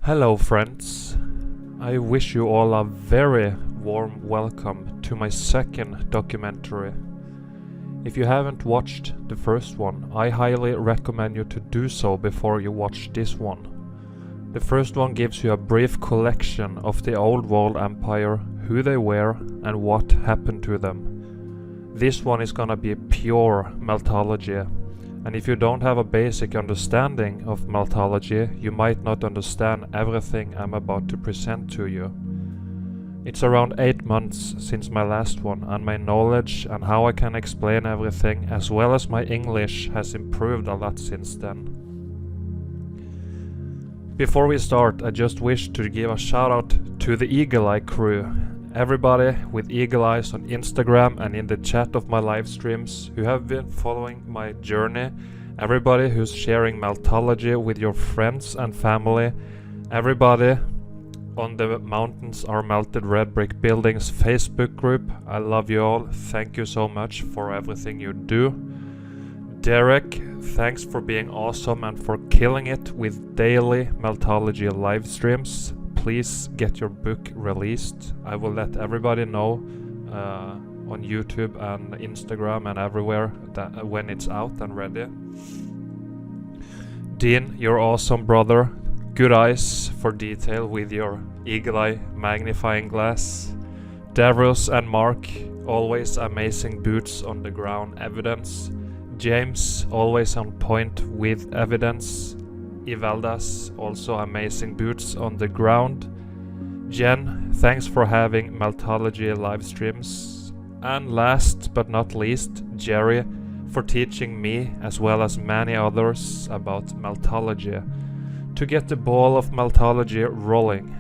Hello friends, I wish you all a very warm welcome to my second documentary. If you haven't watched the first one, I highly recommend you to do so before you watch this one. The first one gives you a brief collection of the old world empire, who they were and what happened to them. This one is gonna be pure Meltology. And if you don't have a basic understanding of Meltology, you might not understand everything I'm about to present to you. It's around 8 months since my last one, and my knowledge and how I can explain everything, as well as my English, has improved a lot since then. Before we start, I just wish to give a shout out to the Eagle Eye crew. Everybody with eagle eyes on Instagram and in the chat of my live streams who have been following my journey, everybody who's sharing Meltology with your friends and family, everybody on the Mountains Are Melted Red Brick Buildings Facebook group, I love you all, thank you so much for everything you do. Derek, thanks for being awesome and for killing it with daily Meltology live streams. Please get your book released. I will let everybody know on YouTube and Instagram and everywhere that when it's out and ready. Dean, you're awesome, brother. Good eyes for detail with your eagle eye magnifying glass. Davros and Mark, always amazing boots on the ground evidence. James, always on point with evidence. Ivaldas, also amazing boots on the ground. Jen, thanks for having Meltology live streams. And last but not least, Jerry, for teaching me as well as many others about Meltology to get the ball of Meltology rolling.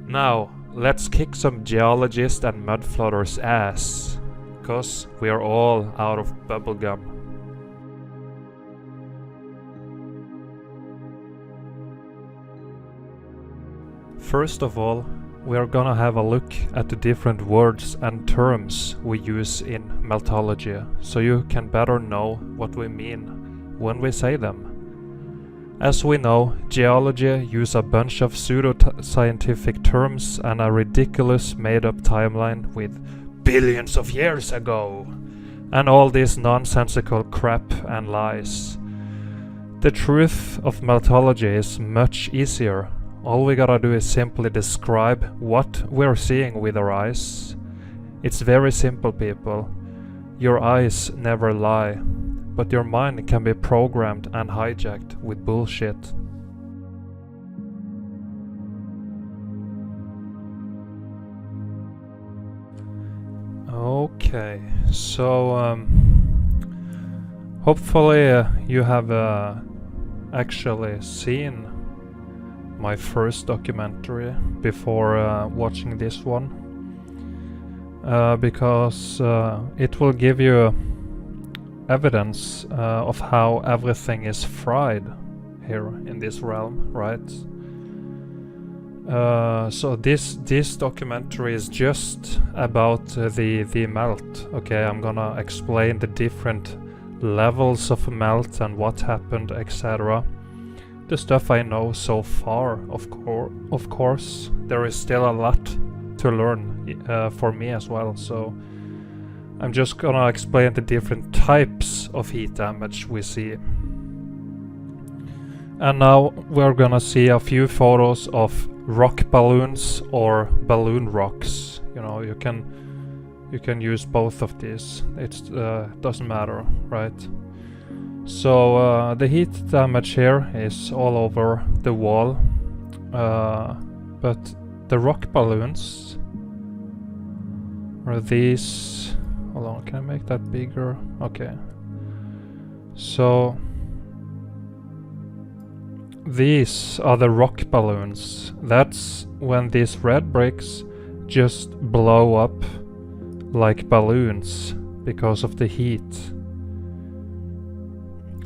Now, let's kick some geologists and mudfloaters' ass, cause we are all out of bubblegum. First of all, we are gonna have a look at the different words and terms we use in Meltology, so you can better know what we mean when we say them. As we know, geology use a bunch of pseudo-scientific terms and a ridiculous made-up timeline with billions of years ago, and all this nonsensical crap and lies. The truth of Meltology is much easier. All we gotta do is simply describe what we're seeing with our eyes. It's very simple, people. Your eyes never lie, but your mind can be programmed and hijacked with bullshit. Okay, so hopefully you have actually seen my first documentary before watching this one, because it will give you evidence of how everything is fried here in this realm, right? So this documentary is just about the melt. Okay, I'm gonna explain the different levels of melt and what happened, etc. The stuff I know so far, of course, there is still a lot to learn for me as well, so I'm just gonna explain the different types of heat damage we see. And now we're gonna see a few photos of rock balloons or balloon rocks. You know, you can use both of these. It doesn't matter, right? So the heat damage here is all over the wall, but the rock balloons are these. Hold on, can I make that bigger? Okay. So these are the rock balloons. That's when these red bricks just blow up like balloons because of the heat.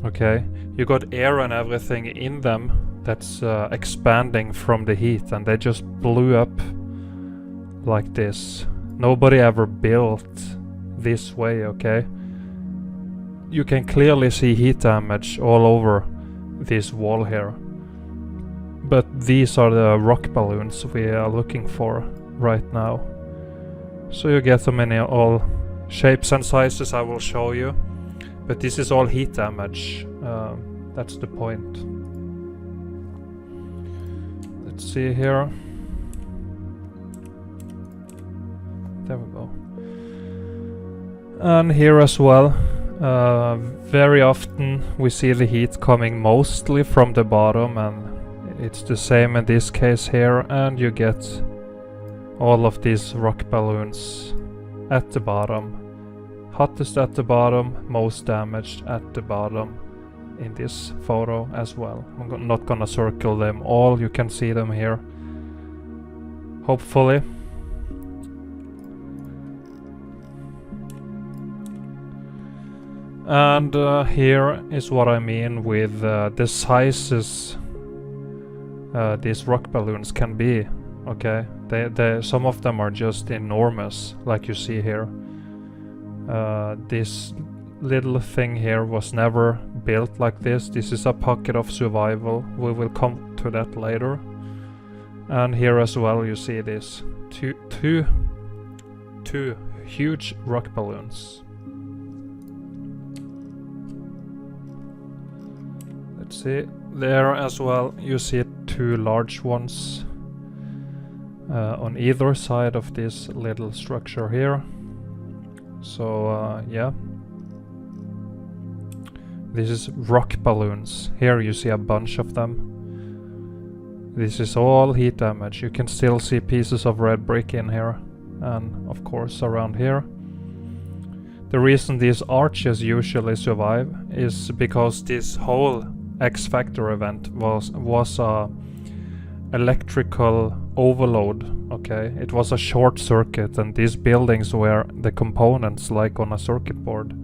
Okay, you got air and everything in them that's expanding from the heat, and they just blew up like this. Nobody ever built this way, okay? You can clearly see heat damage all over this wall here. but these are the rock balloons we are looking for right now. So you get them in all shapes and sizes I will show you, but this is all heat damage. That's the point. Let's see here. There we go. And here as well, very often we see the heat coming mostly from the bottom, and it's the same in this case here, and you get all of these rock balloons at the bottom. Hottest at the bottom, most damaged at the bottom in this photo as well. I'm not gonna circle them all, you can see them here, hopefully. And here is what I mean with the sizes these rock balloons can be. Okay, some of them are just enormous, like you see here. This little thing here was never built like this. This is a pocket of survival. We will come to that later. And here as well you see this two huge rock balloons. Let's see, there as well you see two large ones on either side of this little structure here. So yeah, this is rock balloons. Here you see a bunch of them. This is all heat damage. You can still see pieces of red brick in here, and of course around here. The reason these arches usually survive is because this whole X Factor event was a electrical overload. Okay, it was a short circuit, and these buildings were the components like on a circuit board.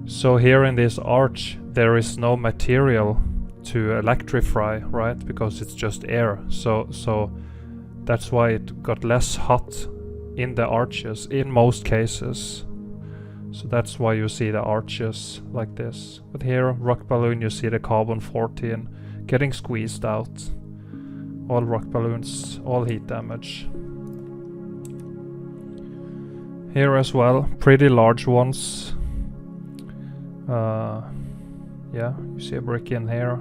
So here in this arch there is no material to electrify, right? Because it's just air. So that's why it got less hot in the arches in most cases. So that's why you see the arches like this. But here, rock balloon, you see the carbon-14 getting squeezed out. All rock balloons, all heat damage. Here as well, pretty large ones. Yeah, you see a brick in here.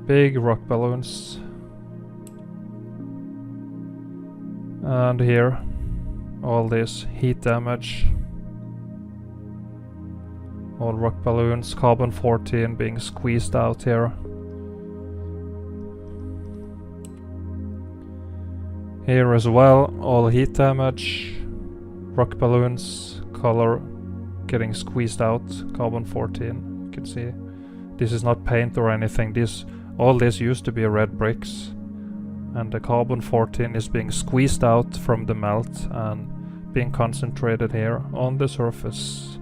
Big rock balloons. And here, all this heat damage. All rock balloons, carbon-14 being squeezed out here. Here as well, all heat damage. Rock balloons, color getting squeezed out, carbon-14. You can see this is not paint or anything. All this used to be red bricks, and the carbon-14 is being squeezed out from the melt and being concentrated here on the surface.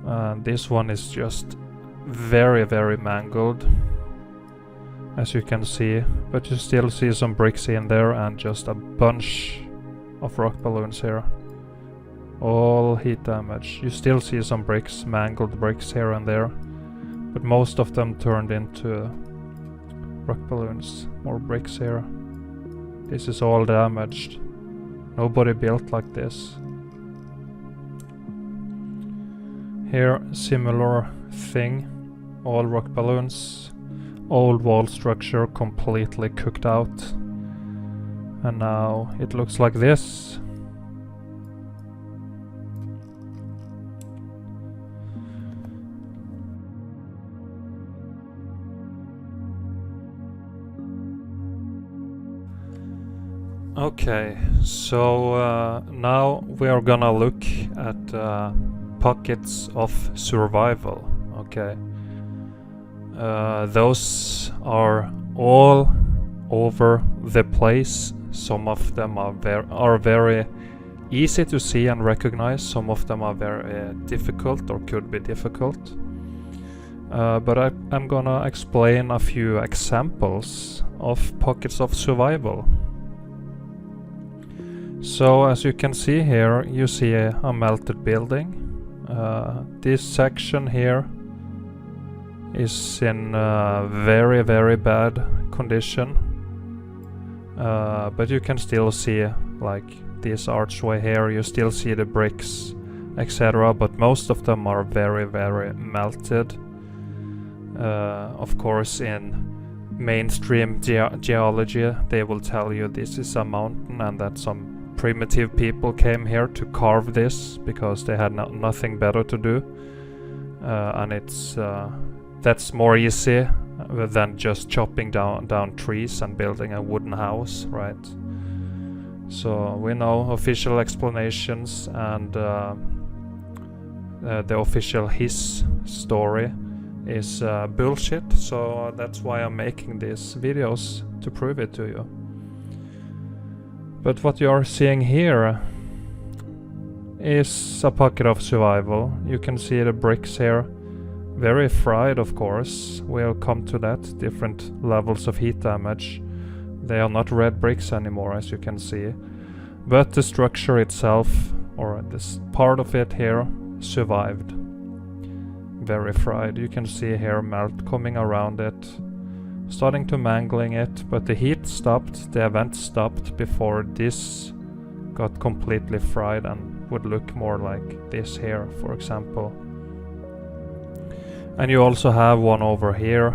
And this one is just very, very mangled, as you can see, but you still see some bricks in there and just a bunch of rock balloons here. All heat damage. You still see some bricks, mangled bricks here and there, but most of them turned into rock balloons. More bricks here. This is all damaged. Nobody built like this. Here, similar thing. All rock balloons. Old wall structure completely cooked out. And now it looks like this. Okay, so now we are gonna look at pockets of survival. Okay, those are all over the place. Some of them are very easy to see and recognize. Some of them are very difficult or could be difficult. But I'm gonna explain a few examples of pockets of survival. So as you can see here, you see a melted building. This section here is in very, very bad condition. But you can still see, like this archway here, you still see the bricks, etc. But most of them are very, very melted. Of course, in mainstream geology, they will tell you this is a mountain and that some primitive people came here to carve this because they had nothing better to do. And that's more easy than just chopping down trees and building a wooden house, right? So we know official explanations, and the official his story is bullshit, so that's why I'm making these videos, to prove it to you. But what you are seeing here is a pocket of survival. You can see the bricks here, very fried, of course. We'll come to that, different levels of heat damage. They are not red bricks anymore, as you can see, but the structure itself, or this part of it here, survived. Very fried. You can see here melt coming around it, starting to mangling it, but the heat stopped, the event stopped before this got completely fried and would look more like this here, for example. And you also have one over here,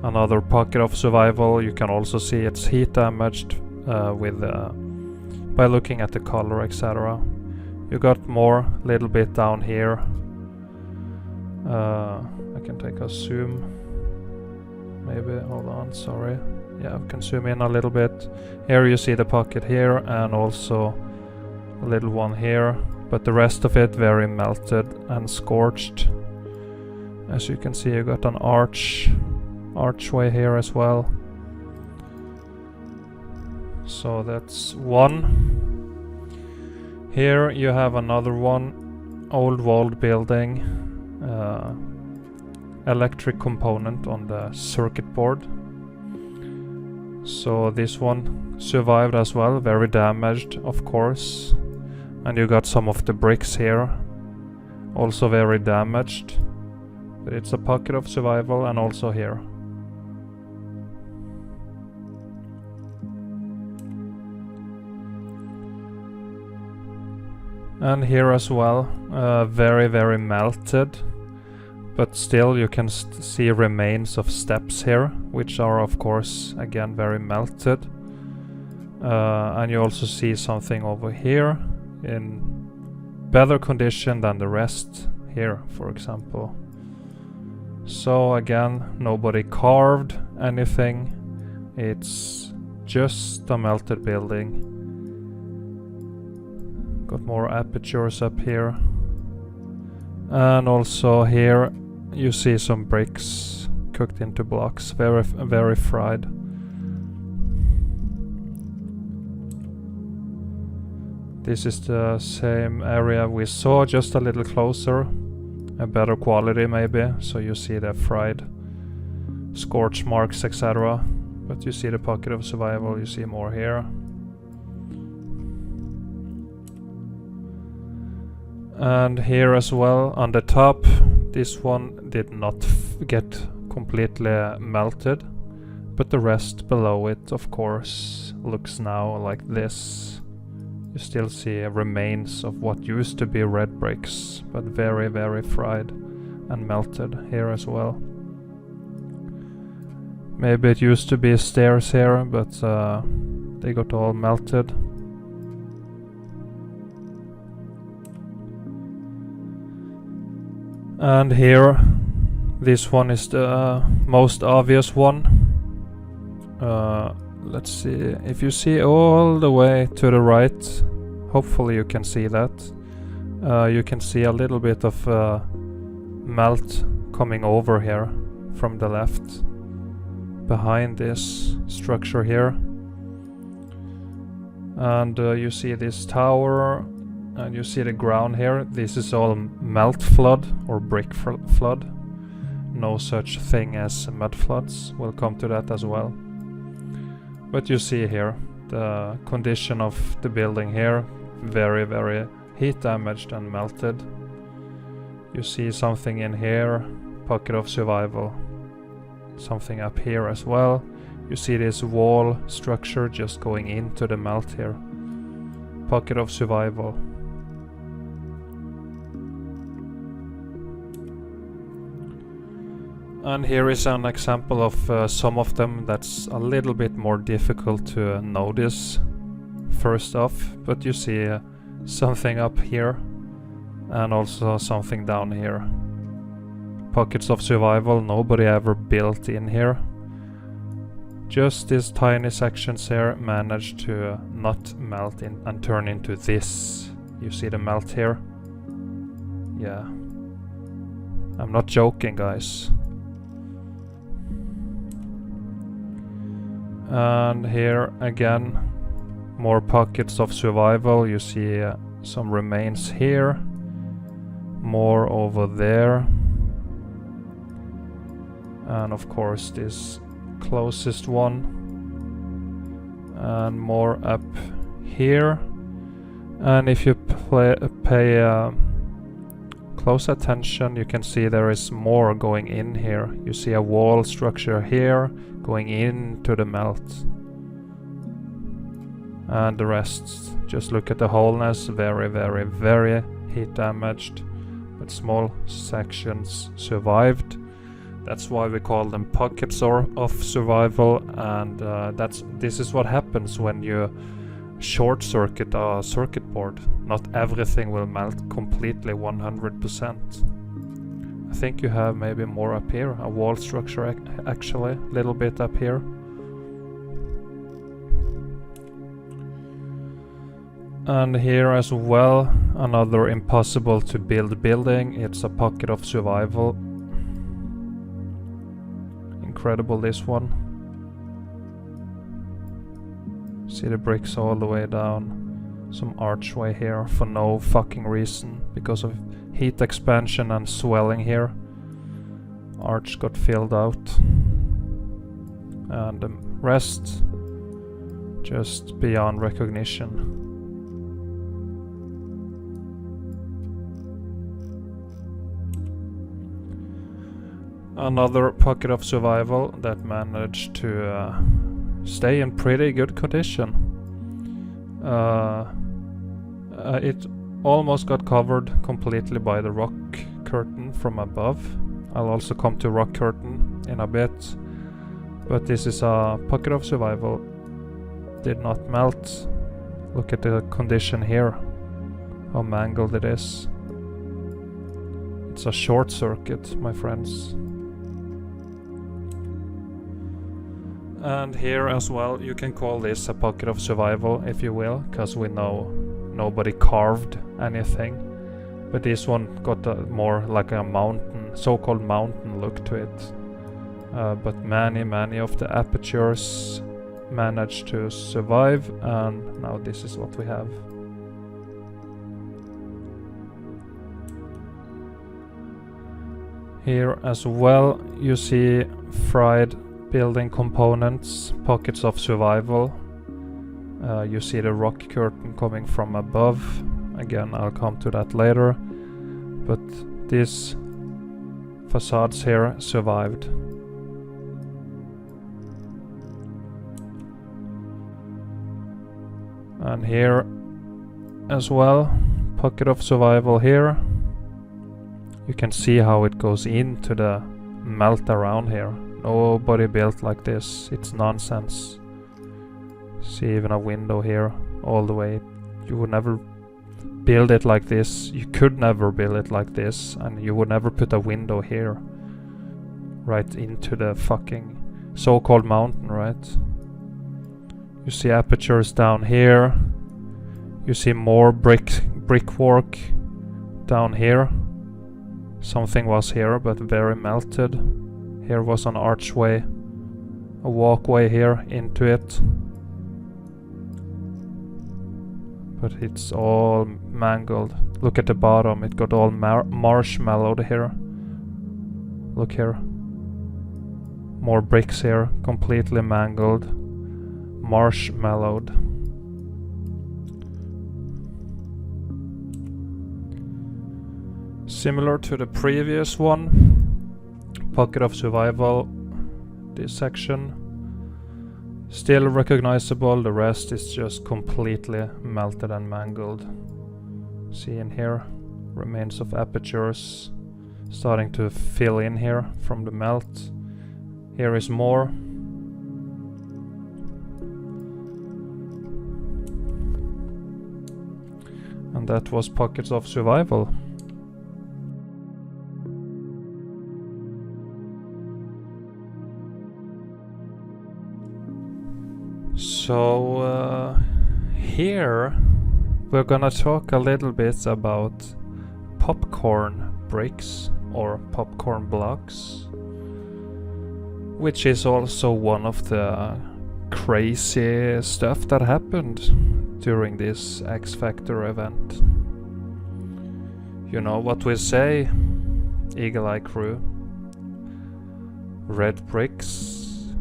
another pocket of survival. You can also see it's heat damaged by looking at the color, etc. You got more, little bit down here. I can take a zoom, maybe, hold on, sorry. Yeah, I can zoom in a little bit. Here you see the pocket here, and also a little one here, but the rest of it very melted and scorched. As you can see, you got an archway here as well. So that's one. Here you have another one, old walled building, electric component on the circuit board. So this one survived as well, very damaged, of course. And you got some of the bricks here, also very damaged. But it's a pocket of survival, and also here. And here as well, very, very melted. But still you can see remains of steps here, which are of course again very melted. And you also see something over here in better condition than the rest here, for example. So again, nobody carved anything, it's just a melted building. Got more apertures up here. And also here you see some bricks cooked into blocks, very, very fried. This is the same area we saw, just a little closer. A better quality maybe, so you see the fried scorch marks, etc. But you see the pocket of survival, you see more here. And here as well on the top, this one did not get completely melted, but the rest below it of course looks now like this. You still see remains of what used to be red bricks, but very, very fried and melted here as well. Maybe it used to be stairs here, but they got all melted. And here, this one is the most obvious one. Let's see, if you see all the way to the right, hopefully you can see that. You can see a little bit of melt coming over here from the left, behind this structure here. And you see this tower, and you see the ground here. This is all melt flood or brick flood. No such thing as mud floods. We'll come to that as well. But you see here the condition of the building here, very, very heat damaged and melted. You see something in here, pocket of survival. Something up here as well. You see this wall structure just going into the melt here. Pocket of survival. And here is an example of some of them that's a little bit more difficult to notice first off, but you see something up here and also something down here. Pockets of survival, nobody ever built in here. Just these tiny sections here managed to not melt in and turn into this. You see the melt here? Yeah. I'm not joking, guys. And here again, more pockets of survival. You see some remains here, more over there, and of course this closest one, and more up here. And if you pay close attention, you can see there is more going in here. You see a wall structure here going into the melt, and the rest, just look at the wholeness, very, very, very heat damaged, but small sections survived. That's why we call them pockets of survival, and this is what happens when you short circuit a circuit board. Not everything will melt completely 100%. I think you have maybe more up here, a wall structure actually, a little bit up here. And here as well, another impossible to build building. It's a pocket of survival. Incredible, this one. See the bricks all the way down. Some archway here for no fucking reason, because of heat expansion and swelling here. Arch got filled out. And the rest just beyond recognition. Another pocket of survival that managed to stay in pretty good condition. It almost got covered completely by the rock curtain from above. I'll also come to rock curtain in a bit, but this is a pocket of survival. Did not melt. Look at the condition here, how mangled it is. It's a short circuit, my friends. And here as well, you can call this a pocket of survival if you will, because we know nobody carved anything. But this one got more like a mountain, so-called mountain look to it. But many of the apertures managed to survive, and now this is what we have. Here as well, you see fried building components, pockets of survival. You see the rock curtain coming from above. Again, I'll come to that later. But these facades here survived. And here as well, pocket of survival here. You can see how it goes into the melt around here. Nobody built like this, it's nonsense. See even a window here all the way. You would never build it like this. You could never build it like this, and you would never put a window here right into the fucking so-called mountain, right? You see apertures down here. You see more brickwork down here. Something was here, but very melted. Here was an archway, a walkway here into it. But it's all mangled. Look at the bottom, it got all marshmallowed here. Look here. More bricks here, completely mangled. Marshmallowed. Similar to the previous one, pocket of survival, this section. Still recognizable, the rest is just completely melted and mangled. See in here, remains of apertures starting to fill in here from the melt. Here is more. And that was pockets of survival. So here we're gonna talk a little bit about popcorn bricks or popcorn blocks, which is also one of the crazy stuff that happened during this X Factor event. You know what we say, Eagle Eye Crew. Red bricks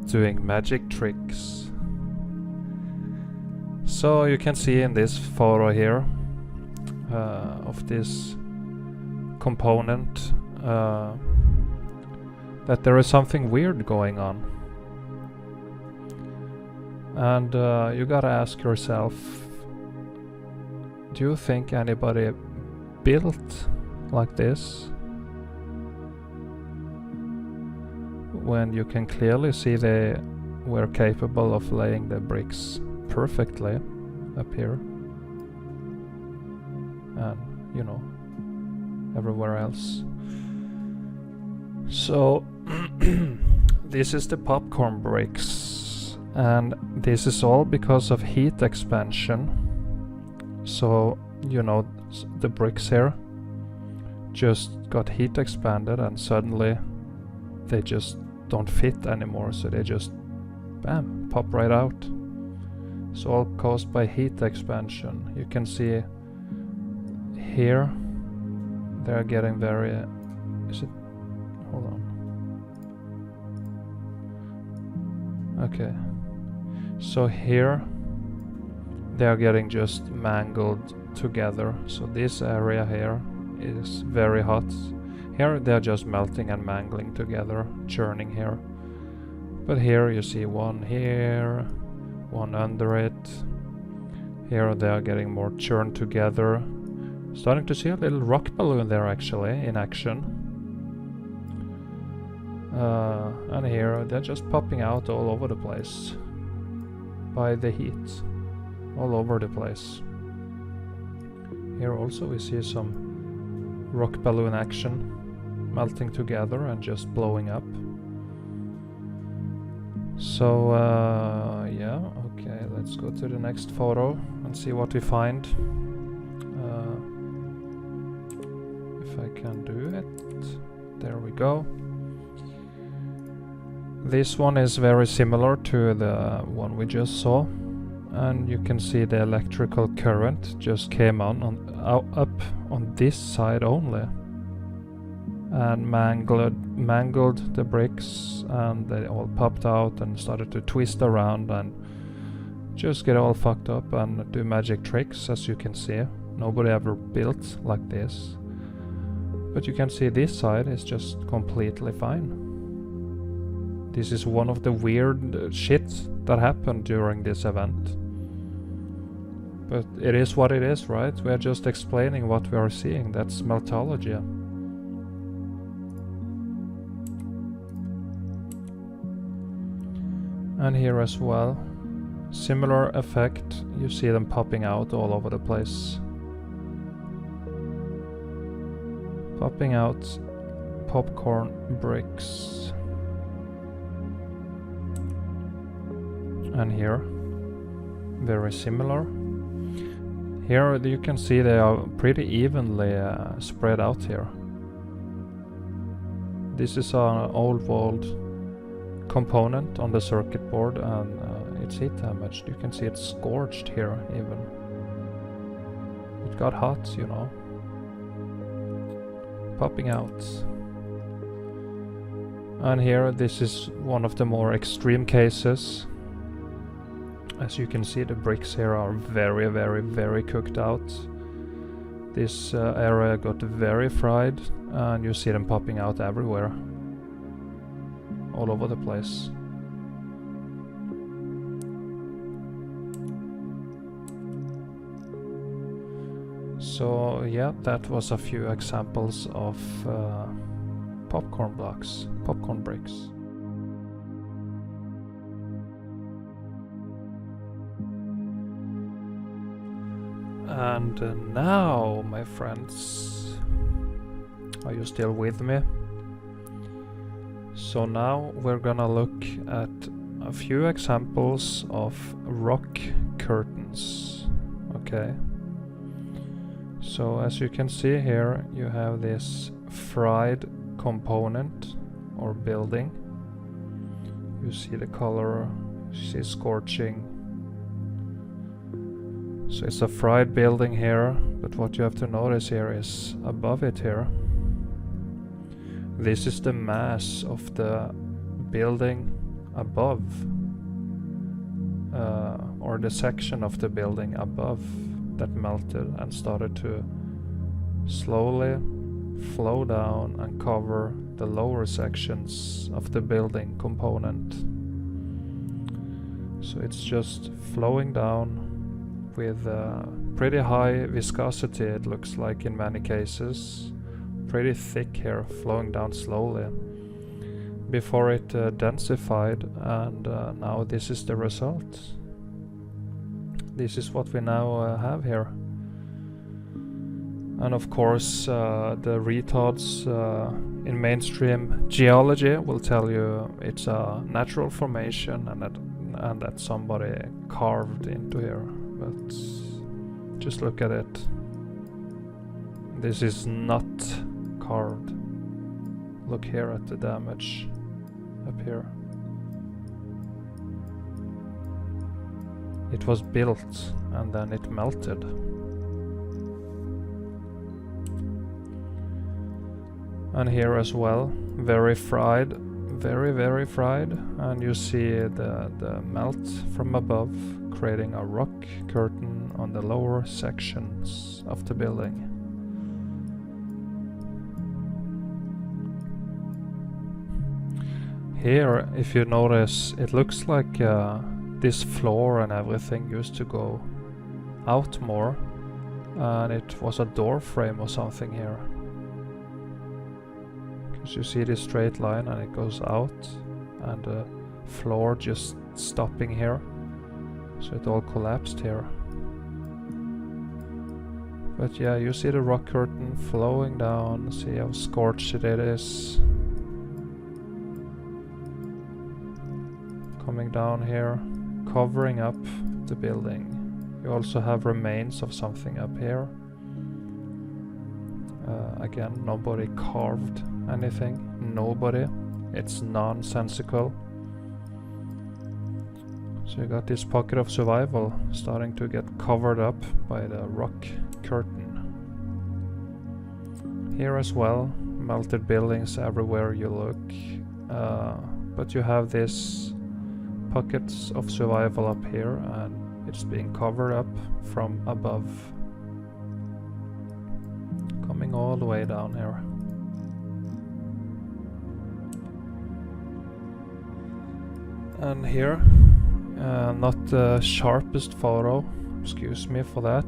doing magic tricks. So you can see in this photo here of this component that there is something weird going on. And you gotta ask yourself, do you think anybody built like this? When you can clearly see they were capable of laying the bricks perfectly up here. And, you know, everywhere else. So, this is the popcorn bricks. And this is all because of heat expansion. So, you know, the bricks here just got heat expanded and suddenly they just don't fit anymore. So they just, bam, pop right out. It's all caused by heat expansion. You can see here they're getting very... is it? Hold on. Okay. So here they're getting just mangled together. So this area here is very hot. Here they're just melting and mangling together, churning here. But here you see one here, one under it. Here they are getting more churned together. Starting to see a little rock balloon there actually in action. And here they're just popping out all over the place by the heat, all over the place. Here also we see some rock balloon action, melting together and just blowing up. So yeah, okay, let's go to the next photo and see what we find. If I can do it. There we go. This one is very similar to the one we just saw, and you can see the electrical current just came up on this side only and mangled the bricks, and they all popped out and started to twist around and just get all fucked up and do magic tricks. As you can see, nobody ever built like this, but you can see this side is just completely fine. This is one of the weird shit that happened during this event. But it is what it is, right? We are just explaining what we are seeing. That's Meltology. And here as well, similar effect. You see them popping out all over the place. Popping out popcorn bricks. And here, very similar. Here you can see they are pretty evenly spread out here. This is an old world component on the circuit board, and it's heat damaged. You can see it's scorched here even. It got hot, you know. Popping out. And here, this is one of the more extreme cases. As you can see, the bricks here are very, very, very cooked out. This area got very fried, and you see them popping out everywhere. all over the place. So yeah, that was a few examples of popcorn blocks, popcorn bricks. And now, my friends, are you still with me? So now we're gonna look at a few examples of rock curtains, okay? So as you can see here, you have this fried component or building. You see the color, you see scorching. So it's a fried building here, but what you have to notice here is above it here. This is the mass of the building above, or the section of the building above that melted and started to slowly flow down and cover the lower sections of the building component. So it's just flowing down with pretty high viscosity, it looks like in many cases. Pretty thick here, flowing down slowly before it densified, and now this is the result. This is what we now have here. And of course the retards in mainstream geology will tell you it's a natural formation and that somebody carved into here. But just look at it. This is not carved. Look here at the damage up here. It was built and then it melted. And here as well, very fried, very fried, and you see the melt from above, creating a rock curtain on the lower sections of the building. Here, if you notice, it looks like this floor and everything used to go out more, and it was a door frame or something here. Because you see this straight line and it goes out, and the floor just stopping here. So it all collapsed here. But yeah, you see the rock curtain flowing down, see how scorched it is. Coming down here, covering up the building. You also have remains of something up here. Again, nobody carved anything. Nobody. It's nonsensical. So you got this pocket of survival starting to get covered up by the rock curtain. Here as well, melted buildings everywhere you look. But you have this pockets of survival up here, and it's being covered up from above, coming all the way down here. And here, not the sharpest photo, excuse me for that,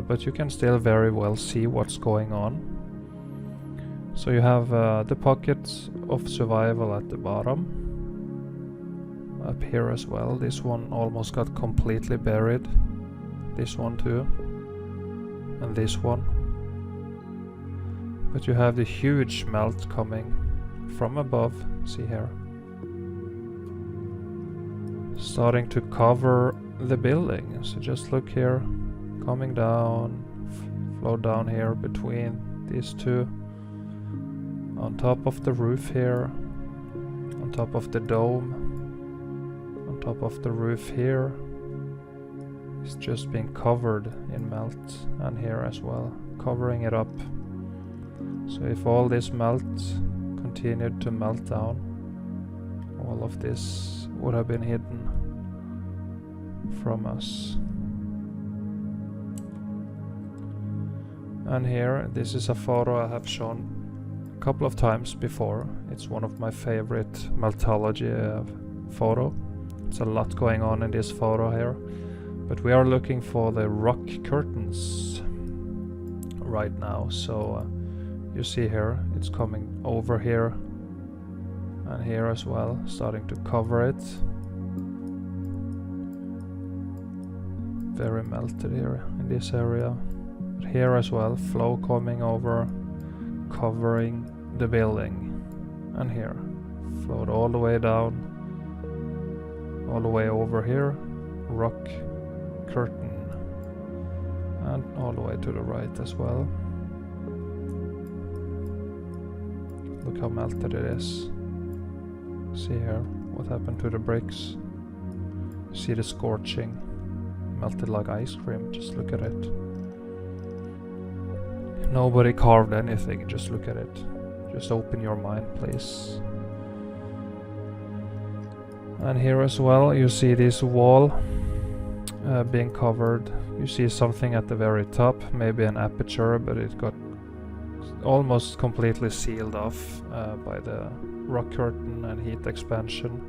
but you can still very well see what's going on. So you have the pockets of survival at the bottom. Up here as well, this one almost got completely buried. This one too. And this one. But you have the huge melt coming from above, see here. Starting to cover the building. So just look here, coming down, flow down here between these two. On top of the roof here, on top of the dome. Top of the roof here is just being covered in melt, and here as well, covering it up. So if all this melt continued to melt down, all of this would have been hidden from us. And here, this is a photo I have shown couple of times before. It's one of my favorite Meltology photo. It's a lot going on in this photo here, but we are looking for the rock curtains right now. So you see here, it's coming over here and here as well, starting to cover it. Very melted here in this area, but here as well, flow coming over, covering the building, and here flowed all the way down, all the way over here, rock curtain, and all the way to the right as well. Look how melted it is. See here what happened to the bricks. See the scorching, melted like ice cream. Just look at it. Nobody carved anything, just look at it. Just open your mind, please. And here as well, you see this wall being covered. You see something at the very top, maybe an aperture, but it got almost completely sealed off by the rock curtain and heat expansion.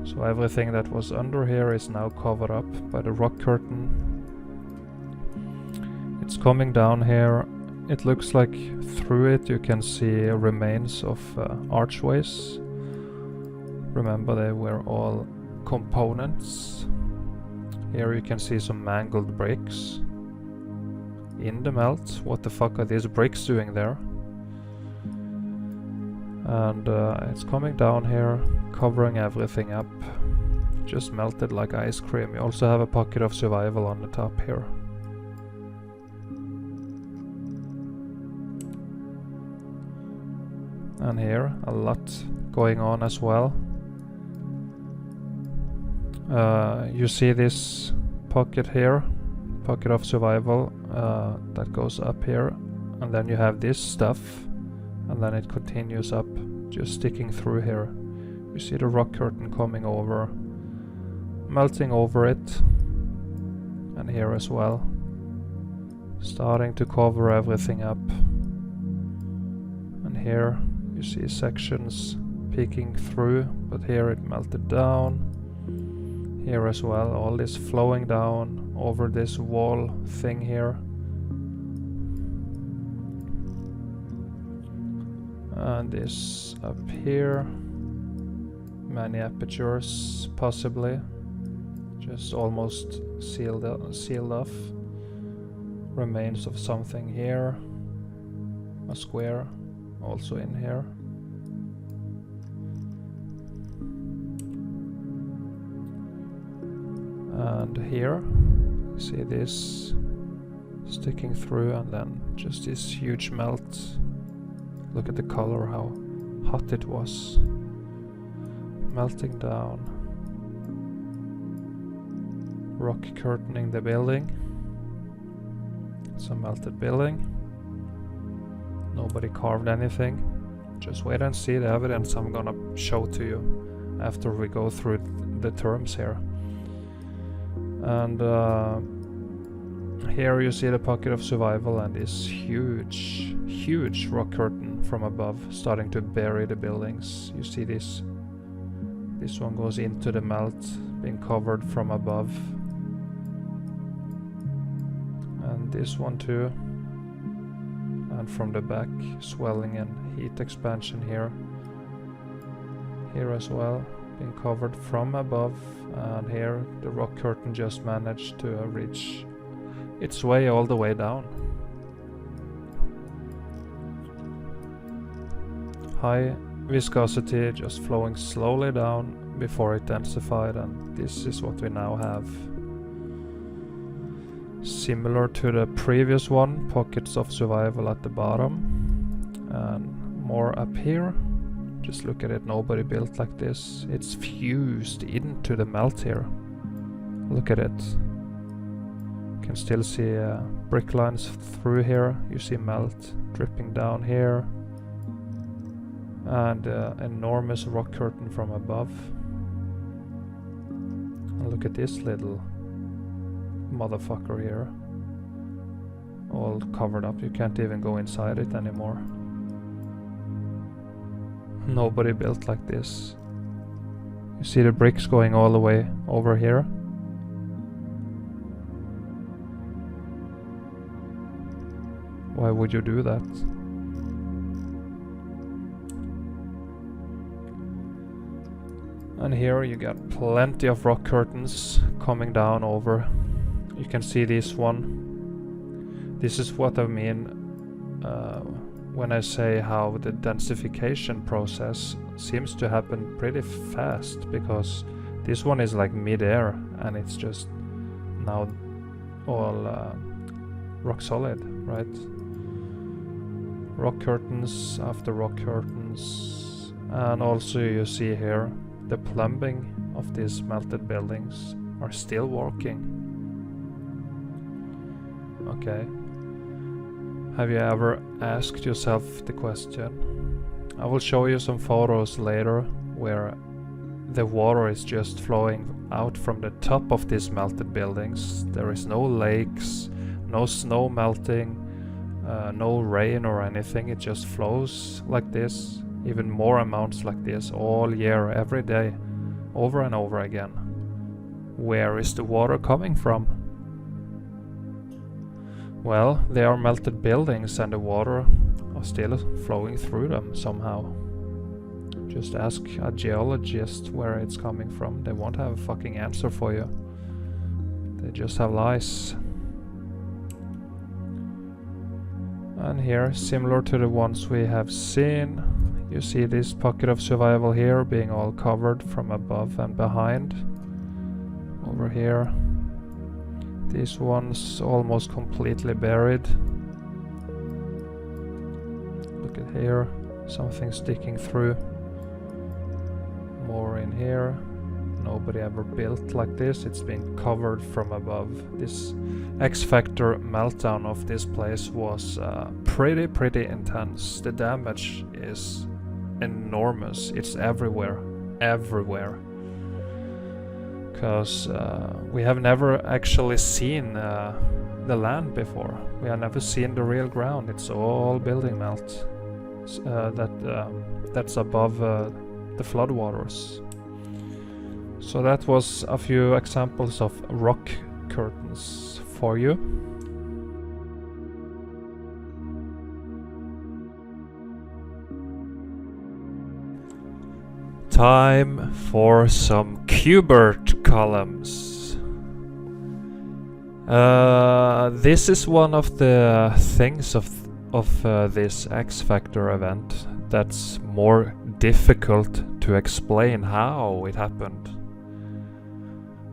So everything that was under here is now covered up by the rock curtain. It's coming down here. It looks like through it you can see remains of archways. Remember, they were all components. Here you can see some mangled bricks in the melt. What the fuck are these bricks doing there? And it's coming down here, covering everything up. Just melted like ice cream. You also have a pocket of survival on the top here. And here, a lot going on as well. You see this pocket here, pocket of survival, that goes up here, and then you have this stuff, and then it continues up, just sticking through here. You see the rock curtain coming over, melting over it, and here as well, starting to cover everything up. And here you see sections peeking through, but here it melted down. Here as well, all this flowing down over this wall thing here. And this up here, many apertures possibly, just almost sealed off. Remains of something here, a square also in here. And here, see this sticking through, and then just this huge melt. Look at the color, how hot it was. Melting down. Rock curtaining the building. Some melted building. Nobody carved anything. Just wait and see the evidence I'm gonna show to you after we go through the terms here. And here you see the pocket of survival and this huge rock curtain from above starting to bury the buildings. You see this one goes into the melt, being covered from above, and this one too, and from the back, swelling and heat expansion here as well, being covered from above. And here the rock curtain just managed to reach its way all the way down. High viscosity, just flowing slowly down before it densified, and this is what we now have. Similar to the previous one, pockets of survival at the bottom, and more up here. Just look at it, nobody built like this. It's fused into the melt here. Look at it. You can still see brick lines through here. You see melt dripping down here. And enormous rock curtain from above. And look at this little motherfucker here. All covered up, you can't even go inside it anymore. Nobody built like this. You see the bricks going all the way over here? Why would you do that? And here you got plenty of rock curtains coming down over. You can see this one. This is what I mean when I say how the densification process seems to happen pretty fast, because this one is like mid-air and it's just now all rock solid, right? Rock curtains after rock curtains. And also you see here the plumbing of these melted buildings are still working. Okay. Have you ever asked yourself the question? I will show you some photos later where the water is just flowing out from the top of these melted buildings. There is no lakes, no snow melting, no rain or anything. It just flows like this, even more amounts like this all year, every day, over and over again. Where is the water coming from? Well, they are melted buildings and the water are still flowing through them somehow. Just ask a geologist where it's coming from. They won't have a fucking answer for you. They just have lies. And here, similar to the ones we have seen, you see this pocket of survival here being all covered from above and behind. Over here. This one's almost completely buried. Look at here, something sticking through. More in here. Nobody ever built like this. It's been covered from above. This X-factor meltdown of this place was pretty intense. The damage is enormous. It's everywhere. Because we have never actually seen the land before. We have never seen the real ground. It's all building melt that's above the floodwaters. So that was a few examples of rock curtains for you. Time for some Cubert columns. This is one of the things of this X-Factor event that's more difficult to explain how it happened.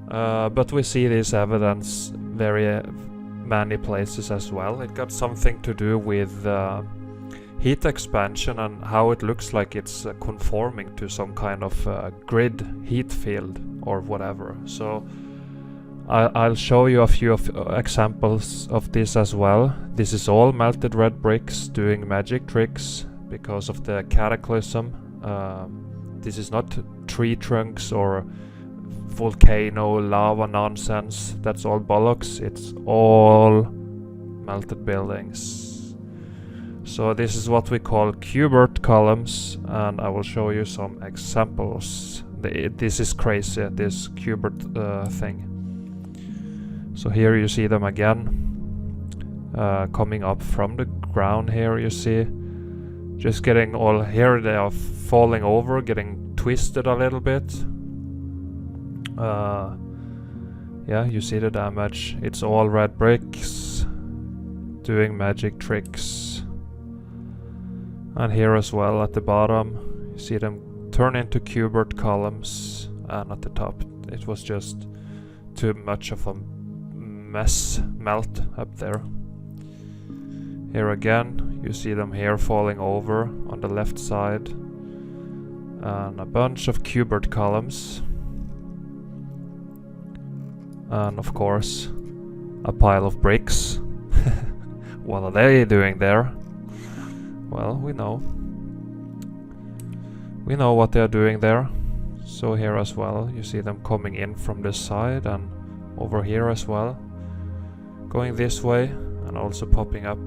But we see this evidence very many places as well. It got something to do with heat expansion and how it looks like it's conforming to some kind of grid heat field or whatever. So I'll show you a few examples of this as well. This is all melted red bricks doing magic tricks because of the cataclysm. This is not tree trunks or volcano lava nonsense. That's all bollocks. It's all melted buildings. So this is what we call Cubert columns, and I will show you some examples. This is crazy, this Cubert thing. So here you see them again, coming up from the ground here, you see. Just getting all, here they are falling over, getting twisted a little bit. Yeah, you see the damage. It's all red bricks doing magic tricks. And here as well at the bottom, you see them turn into Cubert columns, and at the top it was just too much of a mess melt up there. Here again, you see them here falling over on the left side, and a bunch of Cubert columns. And of course, a pile of bricks. What are they doing there? Well, we know. We know what they're doing there. So here as well, you see them coming in from this side and over here as well. Going this way and also popping up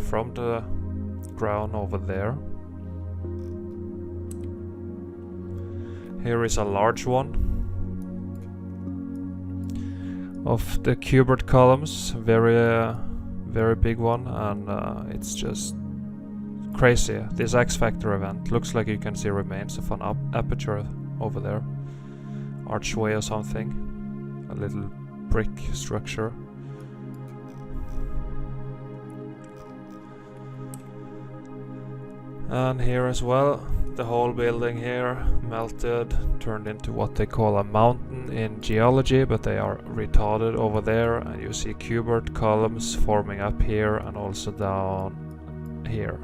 from the ground over there. Here is a large one of the Cubert columns, very big one, and it's just crazy. This X Factor event looks like you can see remains of an aperture over there, archway or something, a little brick structure. And here as well, the whole building here melted, turned into what they call a mountain in geology, but they are retarded over there, and you see Cubert columns forming up here and also down here.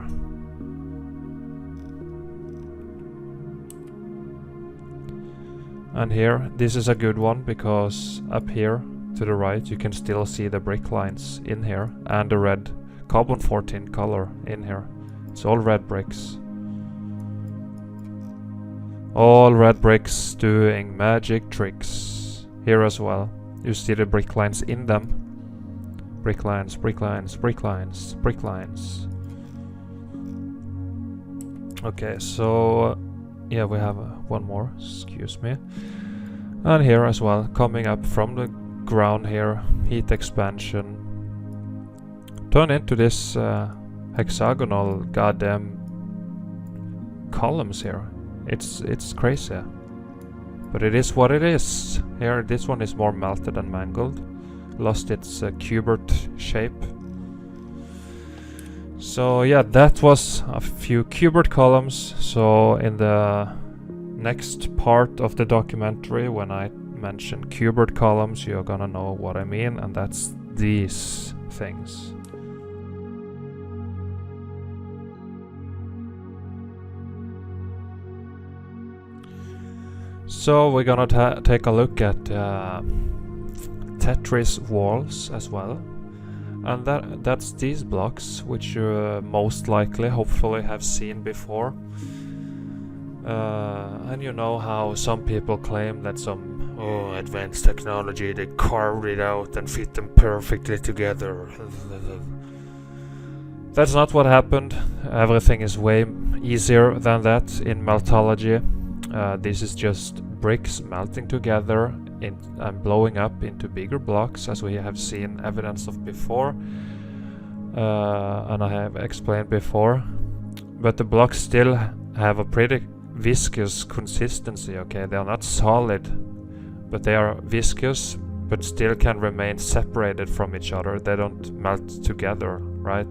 And here, this is a good one, because up here to the right you can still see the brick lines in here and the red carbon 14 color in here. It's all red bricks. All red bricks doing magic tricks. Here as well. You see the brick lines in them. Brick lines, brick lines, brick lines, brick lines. Okay, so yeah, we have one more, excuse me. And here as well, coming up from the ground here, heat expansion. Turn into this hexagonal goddamn columns here. It's crazy, but it is what it is. Here, this one is more melted and mangled, lost its Cubert shape. So yeah, that was a few Cubert columns. So in the next part of the documentary, when I mention Cubert columns, you're gonna know what I mean, and that's these things. So we're gonna take a look at Tetris walls as well, and that's these blocks, which you most likely, hopefully, have seen before. And you know how some people claim that some advanced technology, they carved it out and fit them perfectly together. That's not what happened. Everything is way easier than that in Meltology. This is just bricks melting together and blowing up into bigger blocks, as we have seen evidence of before, and I have explained before. But the blocks still have a pretty viscous consistency, okay? They are not solid, but they are viscous, but still can remain separated from each other. They don't melt together, right?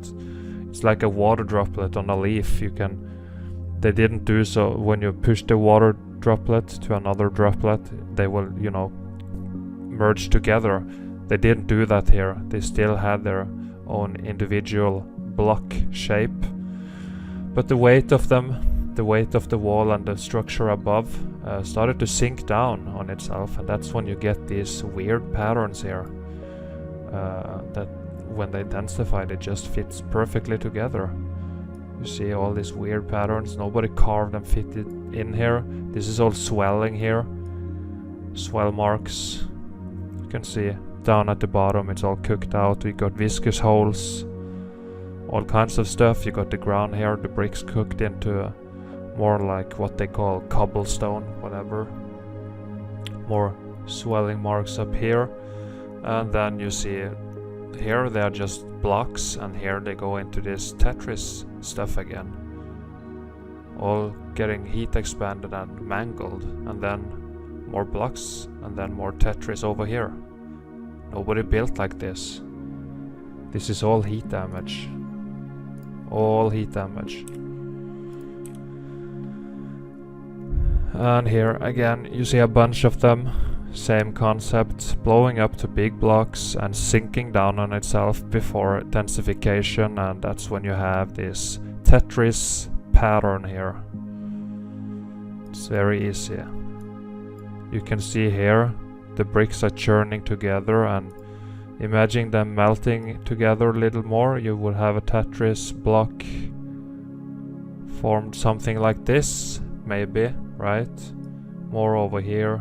It's like a water droplet on a leaf. They didn't do so. When you push the water droplet to another droplet, they will, you know, merge together. They didn't do that here. They still had their own individual block shape, but the weight of them, the weight of the wall and the structure above started to sink down on itself, and that's when you get these weird patterns here that when they densified, it just fits perfectly together. You see all these weird patterns. Nobody carved and fitted in here. This is all swelling here. Swell marks. You can see down at the bottom it's all cooked out. We got viscous holes. All kinds of stuff. You got the ground here. The bricks cooked into more like what they call cobblestone, whatever. More swelling marks up here. And then you see here they are just blocks, and here they go into this Tetris stuff again, all getting heat expanded and mangled, and then more blocks, and then more Tetris over here. Nobody built like this. This is all heat damage. All heat damage. And here again you see a bunch of them. Same concept, blowing up to big blocks and sinking down on itself before densification, and that's when you have this Tetris pattern here. It's very easy. You can see here the bricks are churning together, and imagine them melting together a little more. You would have a Tetris block formed something like this, maybe, right? More over here.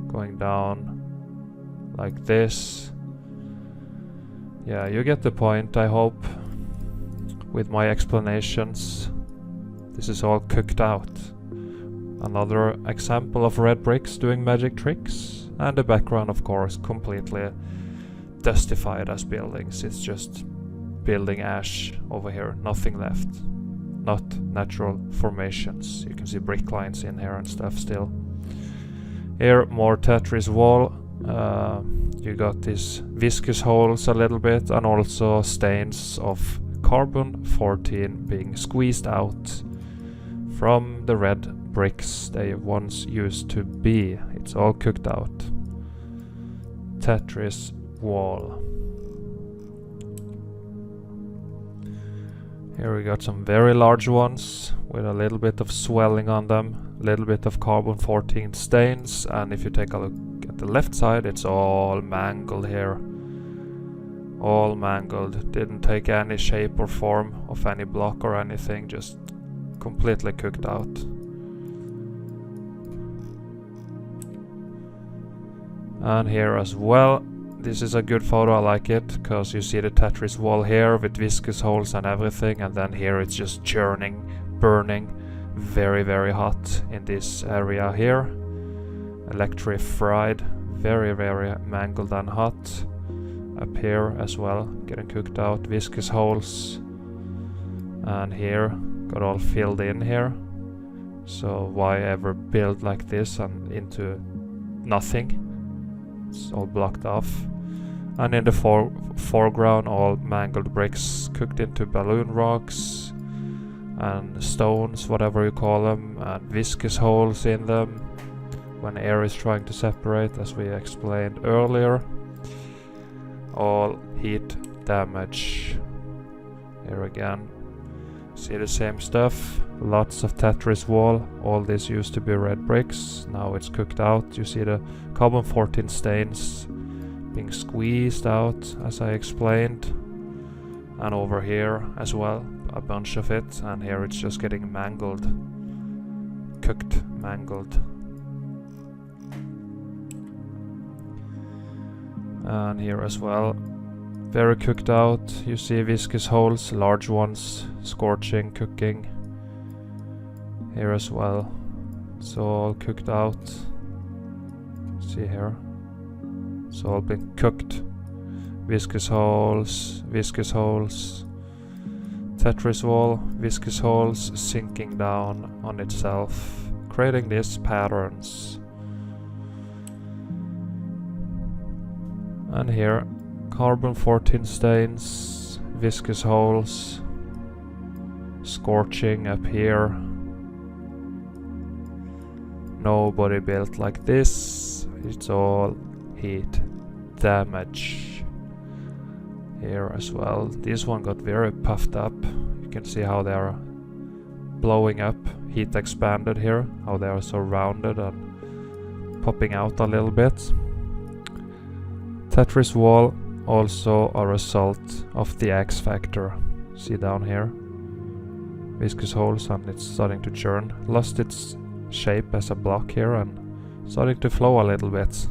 Going down like this. Yeah, you get the point, I hope, with my explanations. This is all cooked out. Another example of red bricks doing magic tricks, and the background of course completely dustified as buildings. It's just building ash over here, nothing left. Not natural formations. You can see brick lines in here and stuff still. Here more Tetris wall. You got these viscous holes a little bit, and also stains of carbon-14 being squeezed out from the red bricks they once used to be. It's all cooked out. Tetris wall. Here we got some very large ones with a little bit of swelling on them, a little bit of carbon-14 stains, and if you take a look at the left side, it's all mangled here. All mangled, didn't take any shape or form of any block or anything, just completely cooked out. And here as well, this is a good photo, I like it, because you see the Tetris wall here with viscous holes and everything, and then here it's just churning, burning, very very hot in this area here. Electrified, very very mangled and hot. Up here as well, getting cooked out, viscous holes, and here got all filled in here. So why ever build like this and into nothing? It's all blocked off. And in the foreground, all mangled bricks cooked into balloon rocks and stones, whatever you call them, and viscous holes in them when air is trying to separate, as we explained earlier. All heat damage. Here again, see the same stuff. Lots of Tetris wall. All this used to be red bricks. Now it's cooked out. You see the carbon-14 stains being squeezed out, as I explained. And over here as well, a bunch of it. And here it's just getting mangled. Cooked, mangled. And here as well, very cooked out. You see viscous holes, large ones, scorching, cooking. Here as well, it's all cooked out. See here, it's all been cooked. Viscous holes, viscous holes. Tetris wall, viscous holes sinking down on itself, creating these patterns. And here, carbon-14 stains, viscous holes, scorching up here. Nobody built like this. It's all heat damage. Here as well. This one got very puffed up. You can see how they are blowing up, heat expanded here, how they are so rounded and popping out a little bit. Tetris wall, also a result of the X factor. See down here, viscous holes, and it's starting to churn. Lost its shape as a block here and starting to flow a little bit.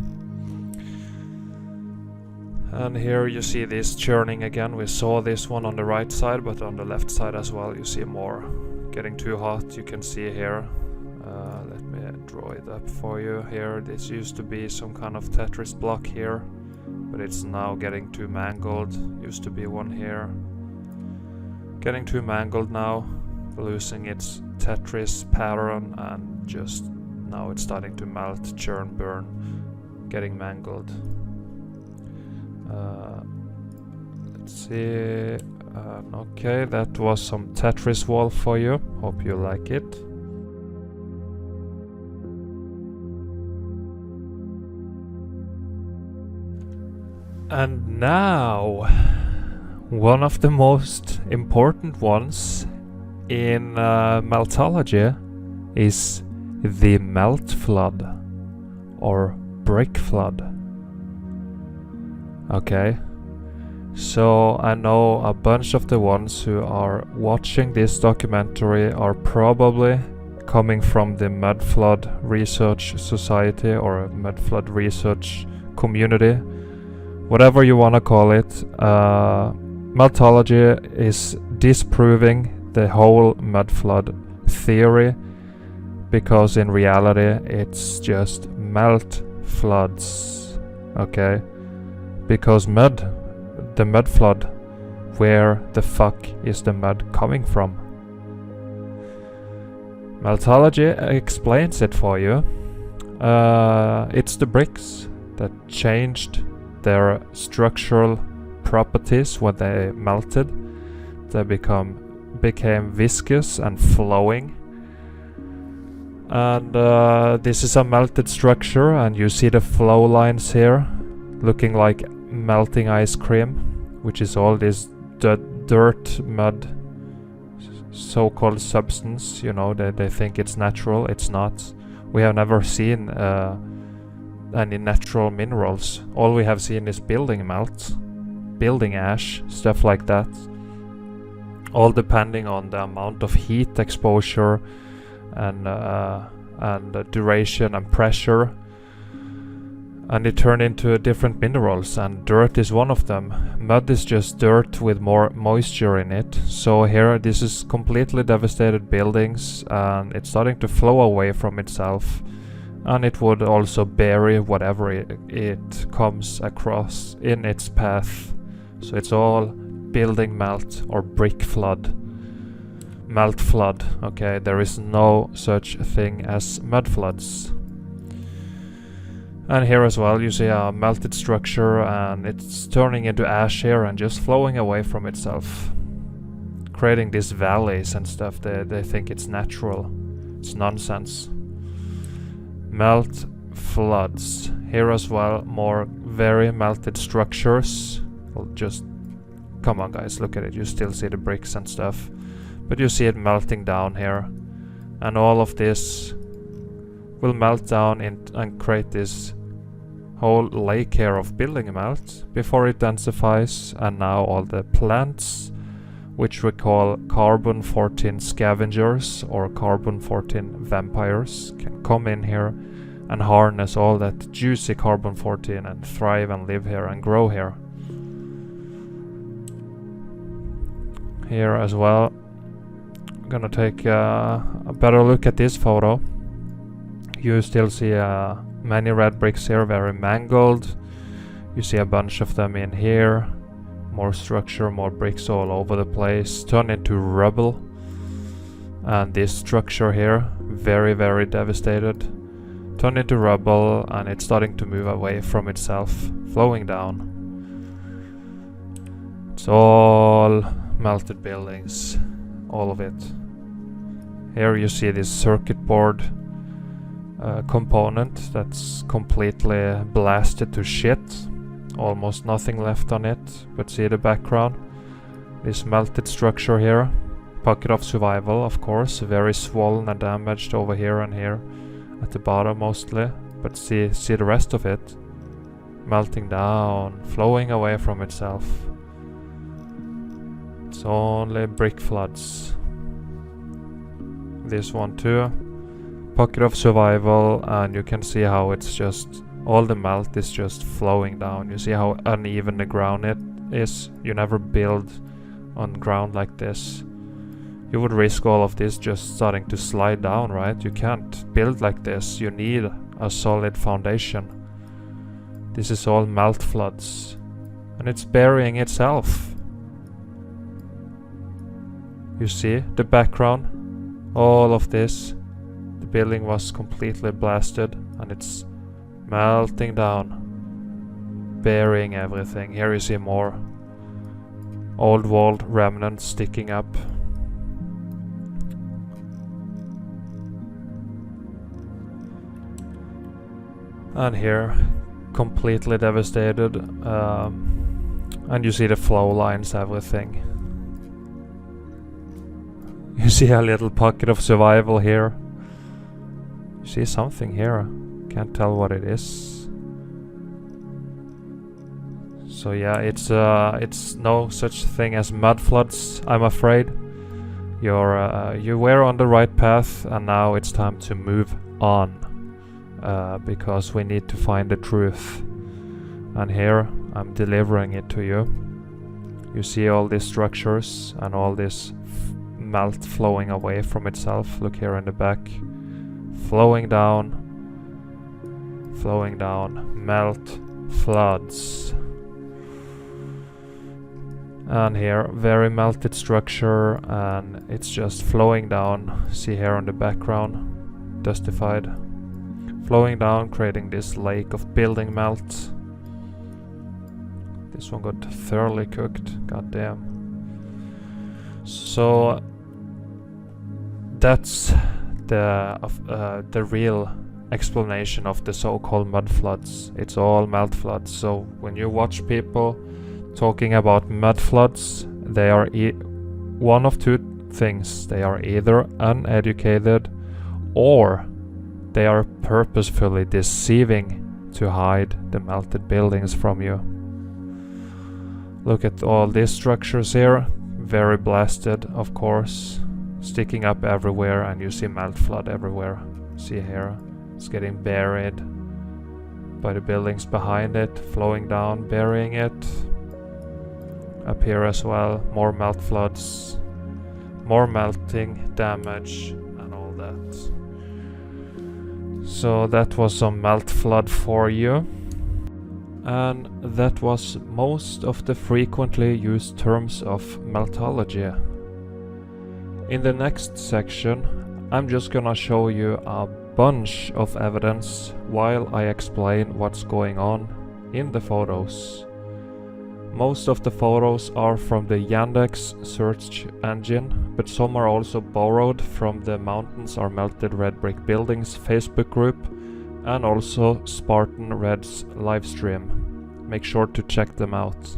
And here you see this churning again. We saw this one on the right side, but on the left side as well you see more. Getting too hot, you can see here. Let me draw it up for you here. This used to be some kind of Tetris block here, but it's now getting too mangled. Used to be one here. Getting too mangled now, losing its Tetris pattern, and just now it's starting to melt, churn, burn, getting mangled. Let's see. Okay, that was some Tetris wall for you. Hope you like it. And now, one of the most important ones in Meltology is the melt flood or brick flood. Okay, so I know a bunch of the ones who are watching this documentary are probably coming from the Mud Flood Research Society or Mud Flood Research Community, whatever you want to call it. Meltology is disproving the whole mud flood theory because in reality it's just melt floods, okay? Because the mud flood, where the fuck is the mud coming from? Meltology explains it for you. It's the bricks that changed their structural properties when they melted. They became viscous and flowing. And this is a melted structure, and you see the flow lines here looking like melting ice cream, which is all this dirt, mud, so-called substance. You know, they think it's natural. It's not. We have never seen any natural minerals. All we have seen is building melt, building ash, stuff like that. All depending on the amount of heat exposure and duration and pressure, and it turned into different minerals, and dirt is one of them. Mud is just dirt with more moisture in it. So here this is completely devastated buildings, and it's starting to flow away from itself, and it would also bury whatever it comes across in its path. So it's all building melt or brick flood. Melt flood, okay? There is no such thing as mud floods. And here as well you see a melted structure, and it's turning into ash here and just flowing away from itself, creating these valleys and stuff. They think it's natural. It's nonsense. Melt floods. Here as well, more very melted structures. Well, just come on guys, look at it. You still see the bricks and stuff, but you see it melting down here, and all of this will melt down and create this whole lake here of building melt before it densifies. And now all the plants, which we call carbon-14 scavengers or carbon-14 vampires, can come in here and harness all that juicy carbon-14 and thrive and live here and grow here. Here as well, I'm gonna take a better look at this photo. You still see many red bricks here, very mangled. You see a bunch of them in here. More structure, more bricks all over the place, turned into rubble. And this structure here, very, very devastated, turned into rubble, and it's starting to move away from itself, flowing down. It's all melted buildings, all of it. Here you see this circuit board component that's completely blasted to shit. Almost nothing left on it, but see the background. This melted structure here. Pocket of survival, of course, very swollen and damaged over here and here at the bottom mostly, but see the rest of it melting down, flowing away from itself. It's only brick floods. This one too. Pocket of survival, and you can see how it's just all the melt is just flowing down. You see how uneven the ground it is. You never build on ground like this. You would risk all of this just starting to slide down, right? You can't build like this. You need a solid foundation. This is all melt floods, and it's burying itself. You see the background, all of this. The building was completely blasted, and it's melting down, burying everything. Here you see more old world remnants sticking up. And here, completely devastated, and you see the flow lines, everything. You see a little pocket of survival here. You see something here, can't tell what it is. So yeah, it's no such thing as mud floods, I'm afraid. You were on the right path, and now it's time to move on, because we need to find the truth. And here I'm delivering it to you. You see all these structures and all this melt flowing away from itself. Look here in the back, flowing down, melt, floods. And here, very melted structure, and it's just flowing down. See here on the background, dustified. Flowing down, creating this lake of building melt. This one got thoroughly cooked, goddamn. So that's the real explanation of the so-called mud floods. It's all melt floods. So when you watch people talking about mud floods, they are one of two things. They are either uneducated or they are purposefully deceiving to hide the melted buildings from you. Look at all these structures here, very blasted, of course, sticking up everywhere, and you see melt flood everywhere. See here, it's getting buried by the buildings behind it, flowing down, burying it. Up here as well, more melt floods, more melting damage and all that. So that was some melt flood for you. And that was most of the frequently used terms of meltology. In the next section, I'm just gonna show you a bunch of evidence while I explain what's going on in the photos. Most of the photos are from the Yandex search engine, but some are also borrowed from the Mountains Are Melted Red Brick Buildings Facebook group and also Spartan Red's live stream. Make sure to check them out.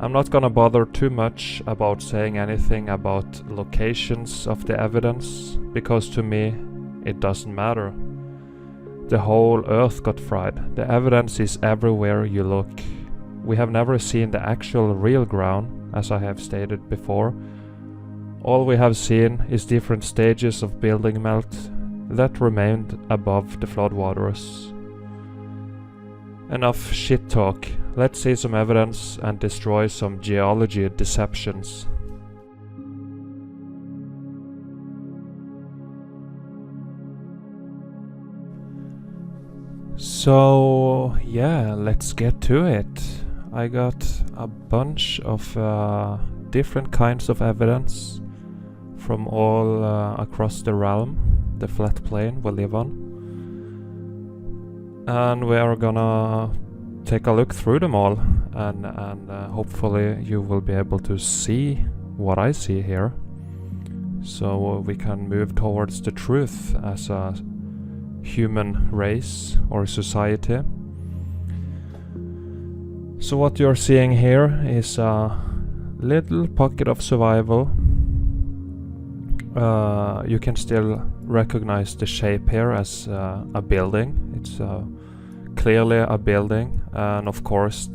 I'm not gonna bother too much about saying anything about locations of the evidence, because to me it doesn't matter. The whole earth got fried. The evidence is everywhere you look. We have never seen the actual real ground, as I have stated before. All we have seen is different stages of building melt that remained above the floodwaters. Enough shit talk. Let's see some evidence and destroy some geology deceptions. So yeah, let's get to it. I got a bunch of different kinds of evidence from all across the realm, the flat plane we live on. And we are gonna take a look through them all, and hopefully you will be able to see what I see here, so we can move towards the truth as a human race or society. So what you're seeing here is a little pocket of survival. You can still recognize the shape here as a building. It's clearly a building, and of course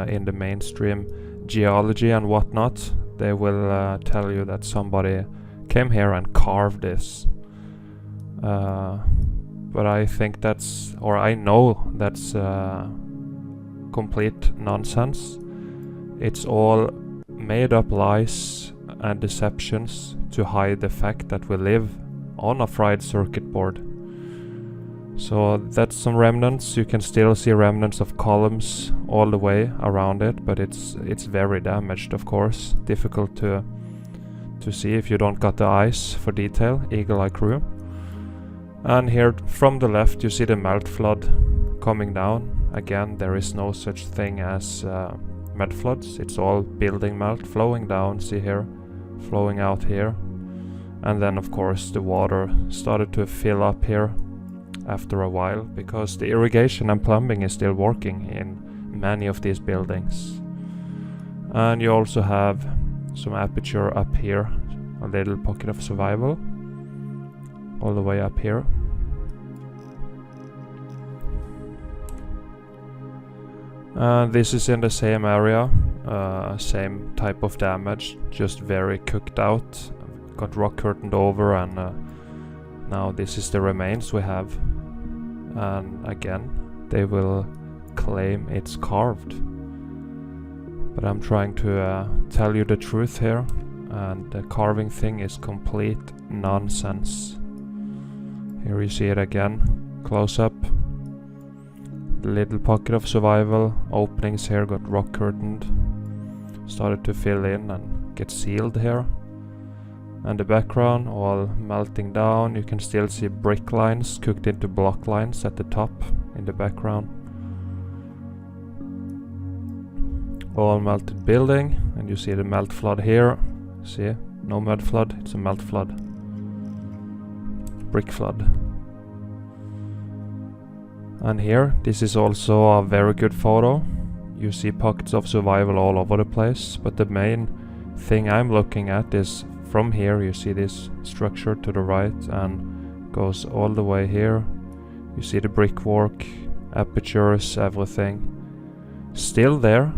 in the mainstream geology and whatnot, they will tell you that somebody came here and carved this. But I think that's, or I know that's complete nonsense. It's all made up lies and deceptions to hide the fact that we live on a fried circuit board. So that's some remnants. You can still see remnants of columns all the way around it, but it's very damaged, of course. Difficult to see if you don't got the eyes for detail, eagle-eye crew. And here from the left you see the melt flood coming down. Again, there is no such thing as melt floods. It's all building melt flowing down, see here, flowing out here. And then of course the water started to fill up here after a while, because the irrigation and plumbing is still working in many of these buildings. And you also have some aperture up here, a little pocket of survival all the way up here. This is in the same area, same type of damage, just very cooked out. Got rock curtained over, and now this is the remains we have. And again, they will claim it's carved. But I'm trying to tell you the truth here, and the carving thing is complete nonsense. Here you see it again, close up. Little pocket of survival. Openings here got rock curtained. Started to fill in and get sealed here. And the background all melting down. You can still see brick lines cooked into block lines at the top in the background. All melted building, and you see the melt flood here. See, no mud flood, it's a melt flood. Brick flood. And here, this is also a very good photo. You see pockets of survival all over the place, but the main thing I'm looking at is from here. You see this structure to the right and goes all the way here. You see the brickwork, apertures, everything still there.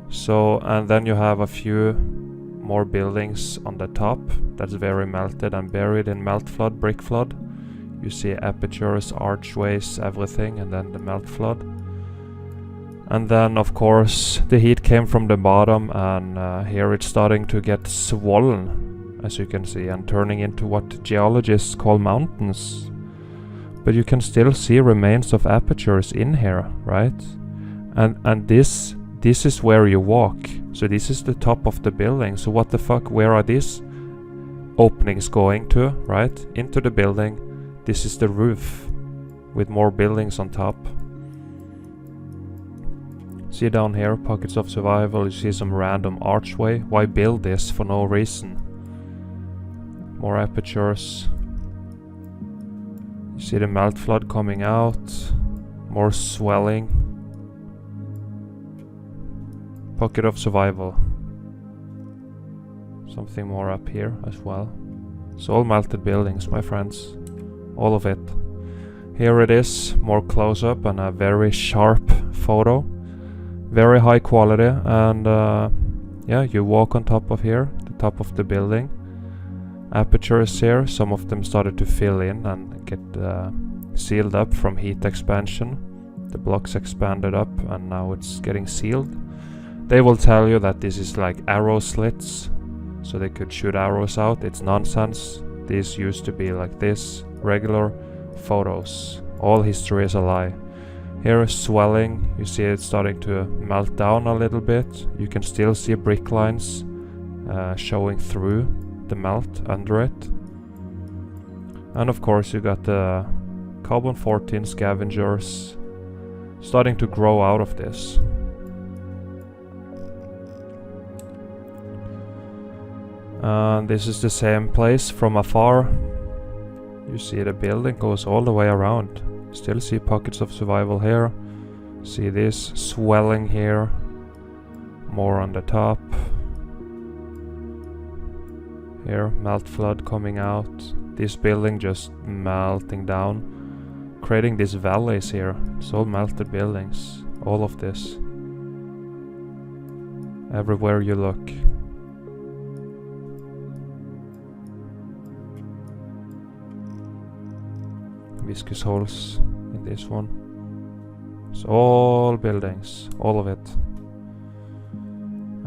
So, and then you have a few more buildings on the top that's very melted and buried in melt flood, brick flood. You see apertures, archways, everything, and then the melt flood. And then of course the heat came from the bottom, and here it's starting to get swollen, as you can see, and turning into what geologists call mountains. But you can still see remains of apertures in here, right? And this is where you walk. So this is the top of the building. So what the fuck, where are these openings going to, right? Into the building. This is the roof with more buildings on top. See down here, pockets of survival. You see some random archway. Why build this for no reason? More apertures. You see the melt flood coming out. More swelling. Pocket of survival. Something more up here as well. It's all melted buildings, my friends. All of it. Here it is, more close up and a very sharp photo. Very high quality, and yeah, you walk on top of here, the top of the building. Apertures here, some of them started to fill in and get sealed up from heat expansion. The blocks expanded up and now it's getting sealed. They will tell you that this is like arrow slits, so they could shoot arrows out. It's nonsense. These used to be like this, regular photos. All history is a lie. Here is swelling. You see it starting to melt down a little bit. You can still see brick lines showing through the melt under it. And of course you got the carbon-14 scavengers starting to grow out of this. And this is the same place from afar. You see the building goes all the way around. Still see pockets of survival here. See this swelling here. More on the top. Here, melt flood coming out. This building just melting down, creating these valleys here. It's all melted buildings. All of this. Everywhere you look. Viscous holes in this one. It's all buildings, all of it.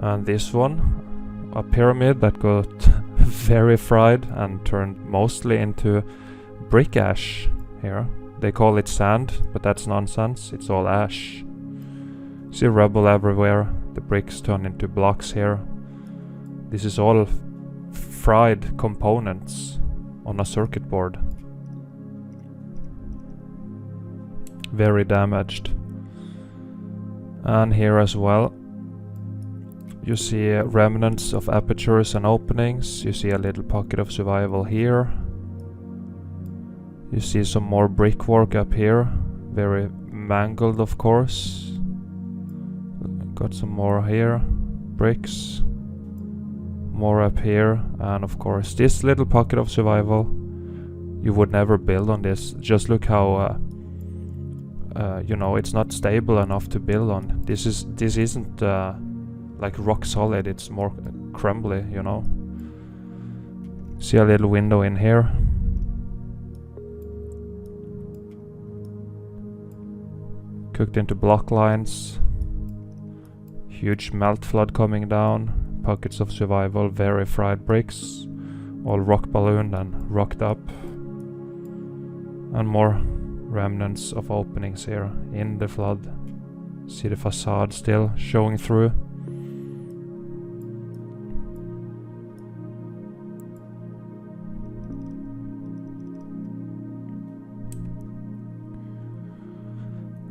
And this one, a pyramid that got very fried and turned mostly into brick ash here. They call it sand, but that's nonsense. It's all ash. See rubble everywhere. The bricks turn into blocks here. This is all fried components on a circuit board. Very damaged. And here as well you see remnants of apertures and openings. You see a little pocket of survival here. You see some more brickwork up here, very mangled of course. Got some more here, bricks, more up here, and of course this little pocket of survival. You would never build on this. Just look how you know, it's not stable enough to build on. This isn't like rock solid. It's more crumbly, you know. See a little window in here. Cooked into block lines. Huge melt flood coming down. Pockets of survival. Very fried bricks. All rock ballooned and rocked up. And more remnants of openings here in the flood. See the facade still showing through.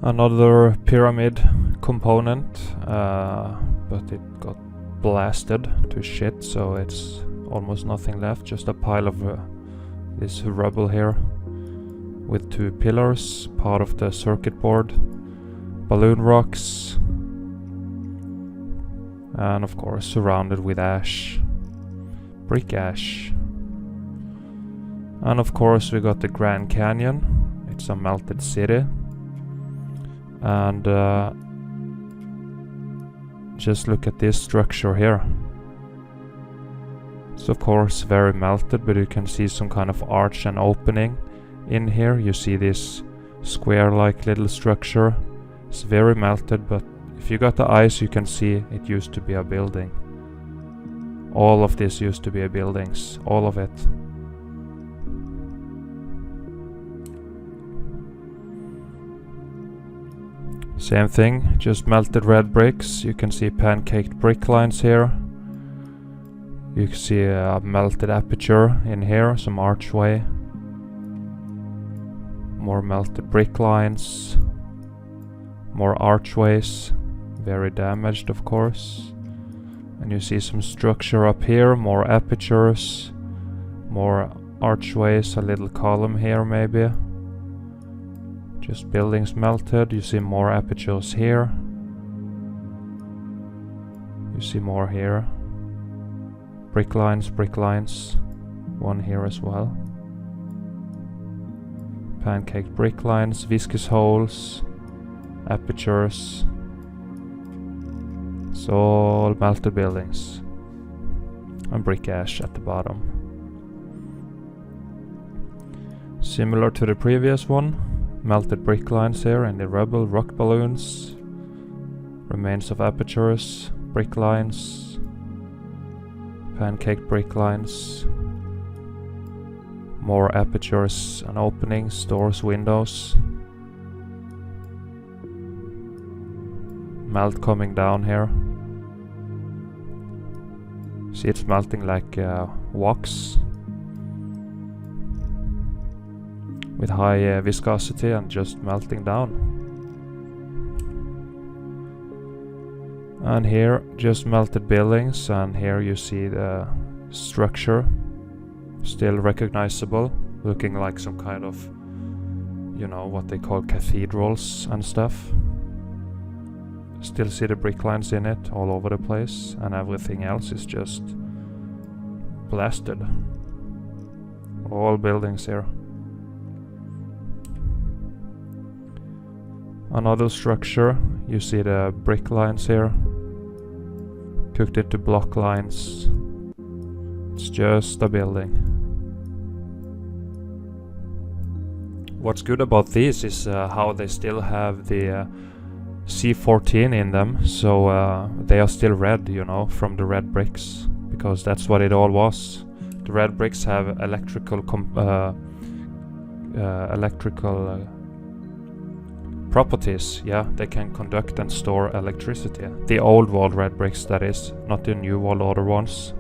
Another pyramid component, but it got blasted to shit, so it's almost nothing left. Just a pile of this rubble here with 2 pillars, part of the circuit board, balloon rocks, and of course surrounded with ash, brick ash. And of course we got the Grand Canyon. It's a melted city. And just look at this structure here. It's of course very melted, but you can see some kind of arch and opening in here. You see this square-like little structure. It's very melted, but if you got the eyes you can see it used to be a building. All of this used to be a buildings, all of it. Same thing, just melted red bricks. You can see pancaked brick lines here. You can see a melted aperture in here, some archway. More melted brick lines. More archways, very damaged of course. And you see some structure up here, more apertures, more archways, a little column here maybe. Just buildings melted. You see more apertures here. You see more here. Brick lines, one here as well. Pancaked brick lines, viscous holes, apertures. It's all melted buildings. And brick ash at the bottom. Similar to the previous one. Melted brick lines here in the rubble, rock balloons, remains of apertures, brick lines, pancake brick lines, more apertures and openings, doors, windows, melt coming down here. See, it's melting like wax. With high viscosity and just melting down. And here just melted buildings, and here you see the structure still recognizable, looking like some kind of, you know, what they call cathedrals and stuff. Still see the brick lines in it all over the place, and everything else is just blasted. All buildings here. Another structure, you see the brick lines here, cooked into block lines. It's just a building. What's good about these is how they still have the C14 in them, so they are still red, you know, from the red bricks, because that's what it all was. The red bricks have electrical properties, yeah, they can conduct and store electricity. The old world red bricks, that is, not the new world order ones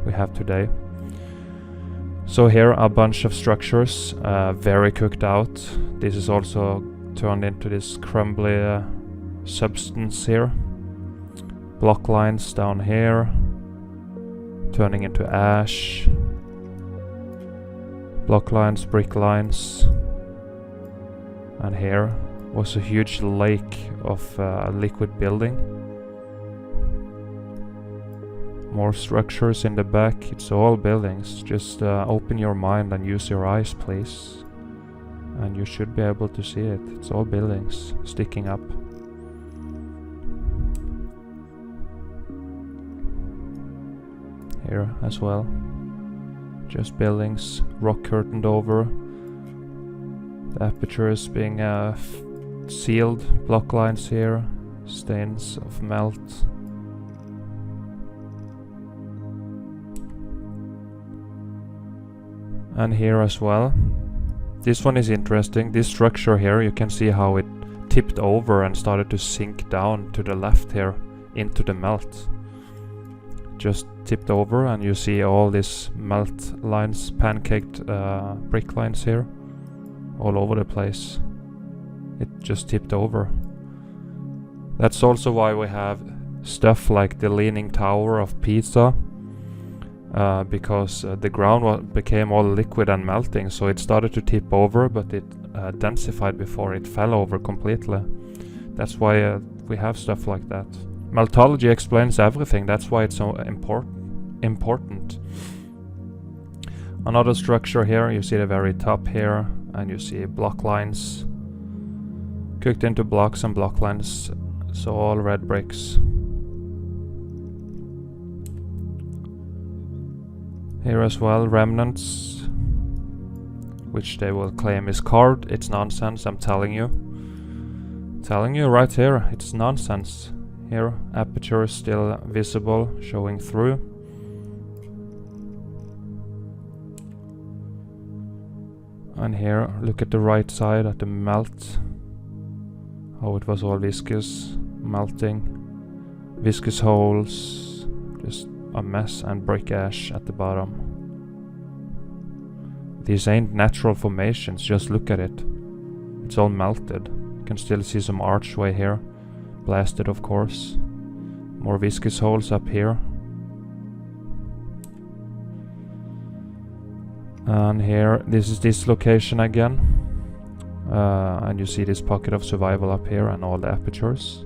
we have today. So here a bunch of structures, very cooked out. This is also turned into this crumbly substance here. Block lines down here, turning into ash. Block lines, brick lines. And here was a huge lake of liquid building. More structures in the back. It's all buildings. Just open your mind and use your eyes, please. And you should be able to see it. It's all buildings sticking up. Here as well. Just buildings, rock curtained over. The apertures being sealed, block lines here, stains of melt. And here as well, This one is interesting. This structure here, you can see how it tipped over and started to sink down to the left here into the melt. Just tipped over, and you see all these melt lines, pancaked brick lines here, all over the place. It just tipped over. That's also why we have stuff like the Leaning Tower of Pisa, because the ground became all liquid and melting, so it started to tip over, but it densified before it fell over completely. That's why we have stuff like that. Meltology explains everything. That's why it's so important. Another structure here, you see the very top here, and you see block lines cooked into blocks and block lines, so all red bricks. Here as well, remnants, which they will claim is carved. It's nonsense, I'm telling you. Telling you right here, it's nonsense. Here, aperture is still visible, showing through. And here, look at the right side at the melt. How it was all viscous, melting. Viscous holes, just a mess, and brick ash at the bottom. These ain't natural formations, just look at it. It's all melted. You can still see some archway here. Blasted, of course. More viscous holes up here. And here, this is this location again. And you see this pocket of survival up here and all the apertures.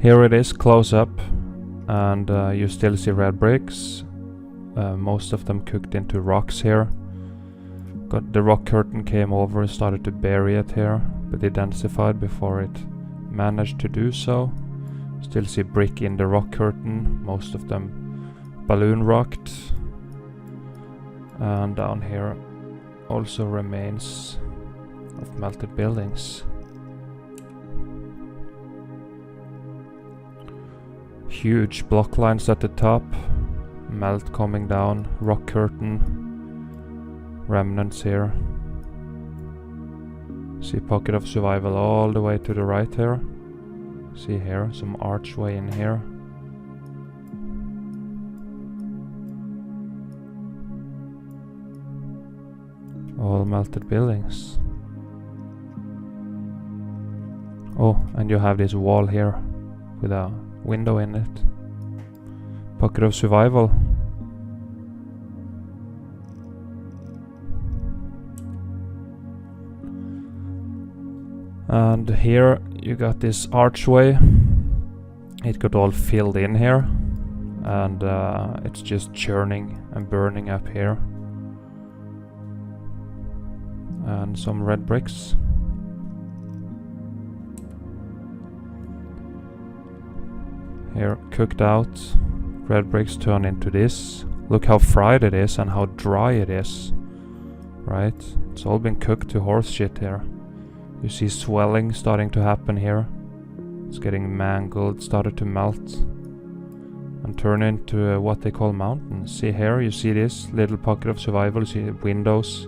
Here it is close up, and you still see red bricks. Most of them cooked into rocks here. Got the rock curtain came over and started to bury it here, but it densified before it managed to do so. Still see brick in the rock curtain, most of them balloon rocked. And down here also remains of melted buildings. Huge block lines at the top, melt coming down, rock curtain. Remnants here. See pocket of survival all the way to the right here. See here, some archway in here. All melted buildings. Oh, and you have this wall here with a window in it. Pocket of survival. And here you got this archway. It got all filled in here, and it's just churning and burning up here. And some red bricks. Here, cooked out. Red bricks turn into this. Look how fried it is and how dry it is. Right? It's all been cooked to horse shit here. You see swelling starting to happen here. It's getting mangled, started to melt and turn into what they call mountains. See here, you see this little pocket of survival, you see windows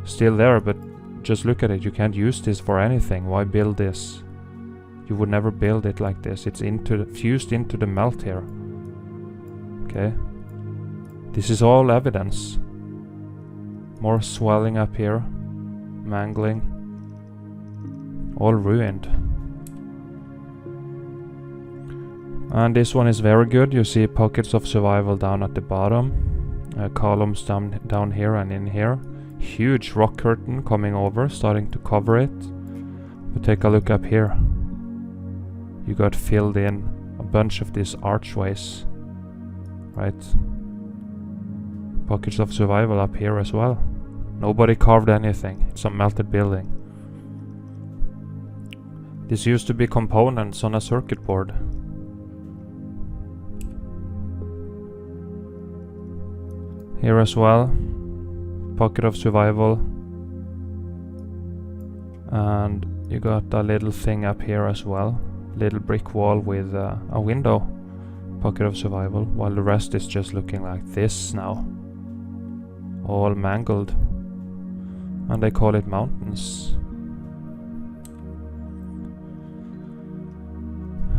still there, but just look at it, you can't use this for anything. Why build this? You would never build it like this. It's fused into the melt here. Okay? This is all evidence. More swelling up here, mangling. All ruined. And this one is very good. You see pockets of survival down at the bottom. Columns down here and in here. Huge rock curtain coming over, starting to cover it. But take a look up here. You got filled in a bunch of these archways. Right? Pockets of survival up here as well. Nobody carved anything. It's a melted building. This used to be components on a circuit board. Here as well, pocket of survival. And you got a little thing up here as well. Little brick wall with a window. Pocket of survival, while the rest is just looking like this now. All mangled. And they call it mountains.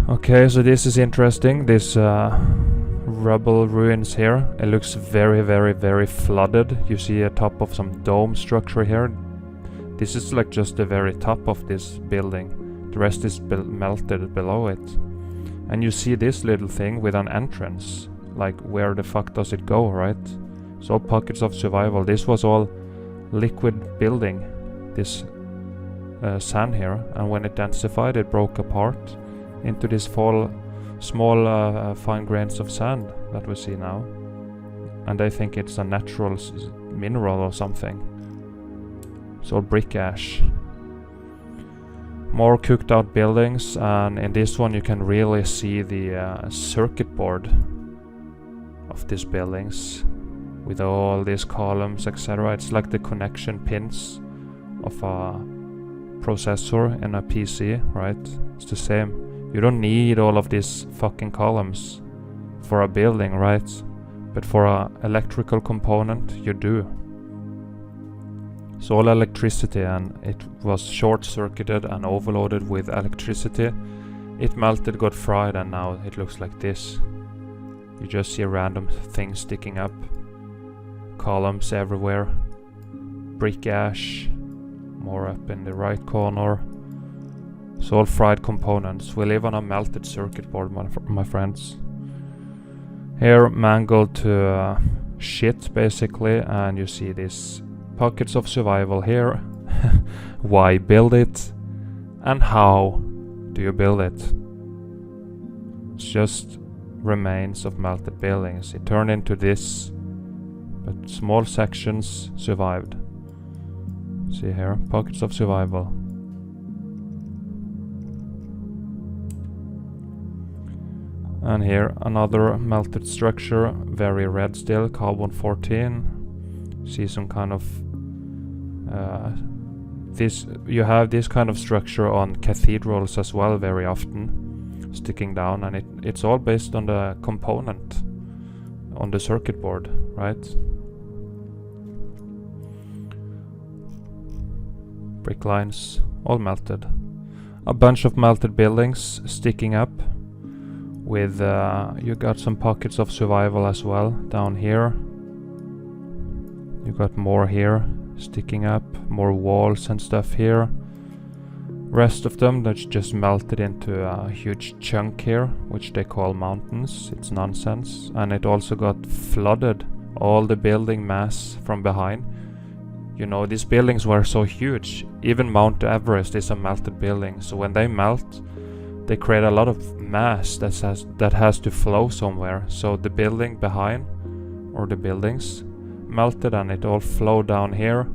Okay, so this is interesting. This rubble ruins here. It looks very, very, very flooded. You see a top of some dome structure here. This is like just the very top of this building. The rest is melted below it. And you see this little thing with an entrance. Like, where the fuck does it go, right? So pockets of survival. This was all liquid building, this sand here. And when it densified, it broke apart into this small fine grains of sand that we see now. And they think it's a natural mineral or something. So brick ash. More cooked out buildings, and in this one you can really see the circuit board of these buildings with all these columns, etc. It's like the connection pins of a processor in a PC, right? It's the same. You don't need all of these fucking columns for a building, right? But for an electrical component, you do. So all electricity, and it was short-circuited and overloaded with electricity. It melted, got fried, and now it looks like this. You just see random things sticking up. Columns everywhere. Brick ash. More up in the right corner. So all fried components. We live on a melted circuit board, my friends. Here mangled to shit, basically, and you see this pockets of survival here. Why build it? And how do you build it? It's just remains of melted buildings. It turned into this, but small sections survived. See here, pockets of survival. And here another melted structure, very red still, carbon 14. See some kind of you have this kind of structure on cathedrals as well very often, sticking down, and it's all based on the component on the circuit board, right? Brick lines, all melted. A bunch of melted buildings sticking up with you got some pockets of survival as well down here. You got more here sticking up, more walls and stuff here. Rest of them that's just melted into a huge chunk here, which they call mountains. It's nonsense. And it also got flooded, all the building mass from behind. You know, these buildings were so huge. Even Mount Everest is a melted building. So when they melt, they create a lot of mass that has to flow somewhere. So the building behind, or the buildings, melted and it all flowed down here.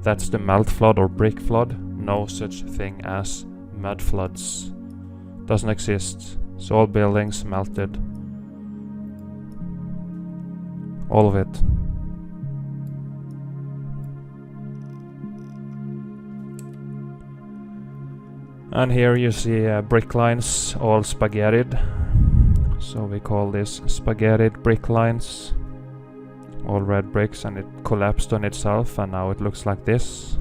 That's the melt flood or brick flood. No such thing as mud floods. Doesn't exist. So all buildings melted. All of it. And here you see brick lines all spaghettied. So we call this spaghettied brick lines. All red bricks, and it collapsed on itself, and now it looks like this.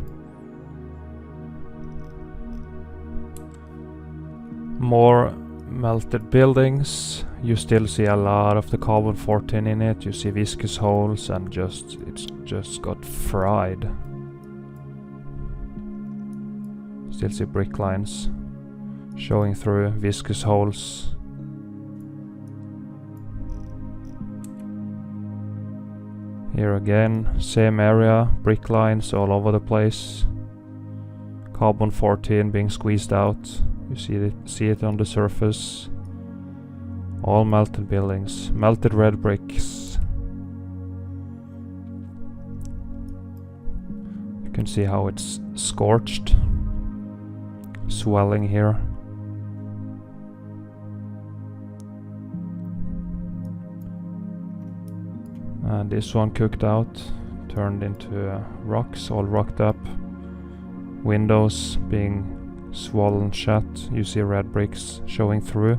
More melted buildings. You still see a lot of the carbon 14 in it. You see viscous holes, and it's just got fried. Still see brick lines showing through viscous holes. Here again, same area, brick lines all over the place. Carbon 14 being squeezed out. You see it on the surface. All melted buildings, melted red bricks. You can see how it's scorched. Swelling here. And this one cooked out, turned into rocks, all rocked up. Windows being swollen shut. You see red bricks showing through.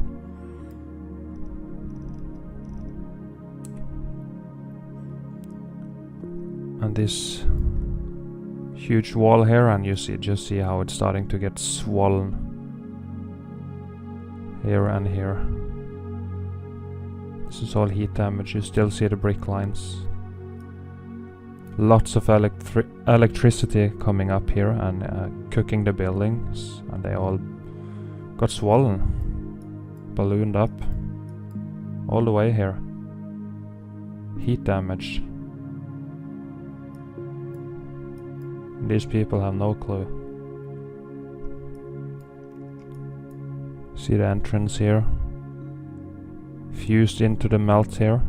And this huge wall here, and you just see how it's starting to get swollen here and here. This is all heat damage. You still see the brick lines. Lots of electricity coming up here and cooking the buildings, and they all got swollen, ballooned up all the way here. Heat damage. These people have no clue. See the entrance here, fused into the melt here.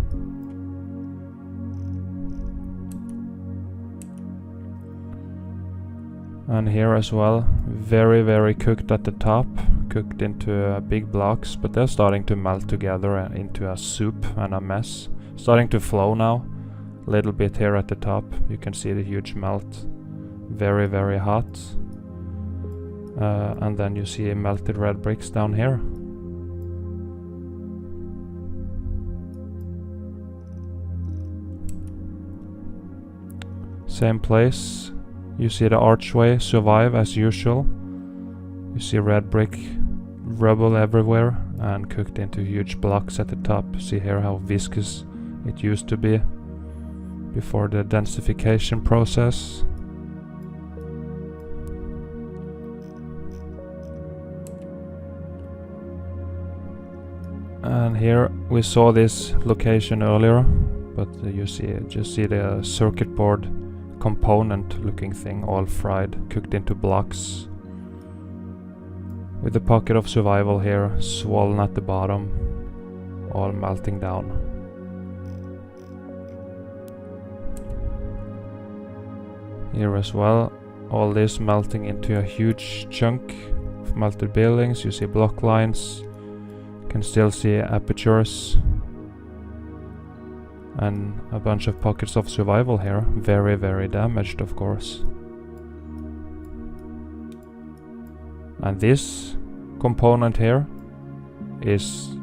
And here as well, very, very cooked at the top, cooked into big blocks, but they're starting to melt together into a soup and a mess. Starting to flow now, a little bit here at the top. You can see the huge melt, very, very hot. And then you see melted red bricks down here. Same place. You see the archway survive as usual. You see red brick rubble everywhere and cooked into huge blocks at the top. See here how viscous it used to be before the densification process. And here we saw this location earlier, but you just see the circuit board component looking thing all fried, cooked into blocks, with the pocket of survival here swollen at the bottom, all melting down. Here as well, all this melting into a huge chunk of melted buildings. You see block lines, can still see apertures, and a bunch of pockets of survival here, very, very damaged of course. And this component here is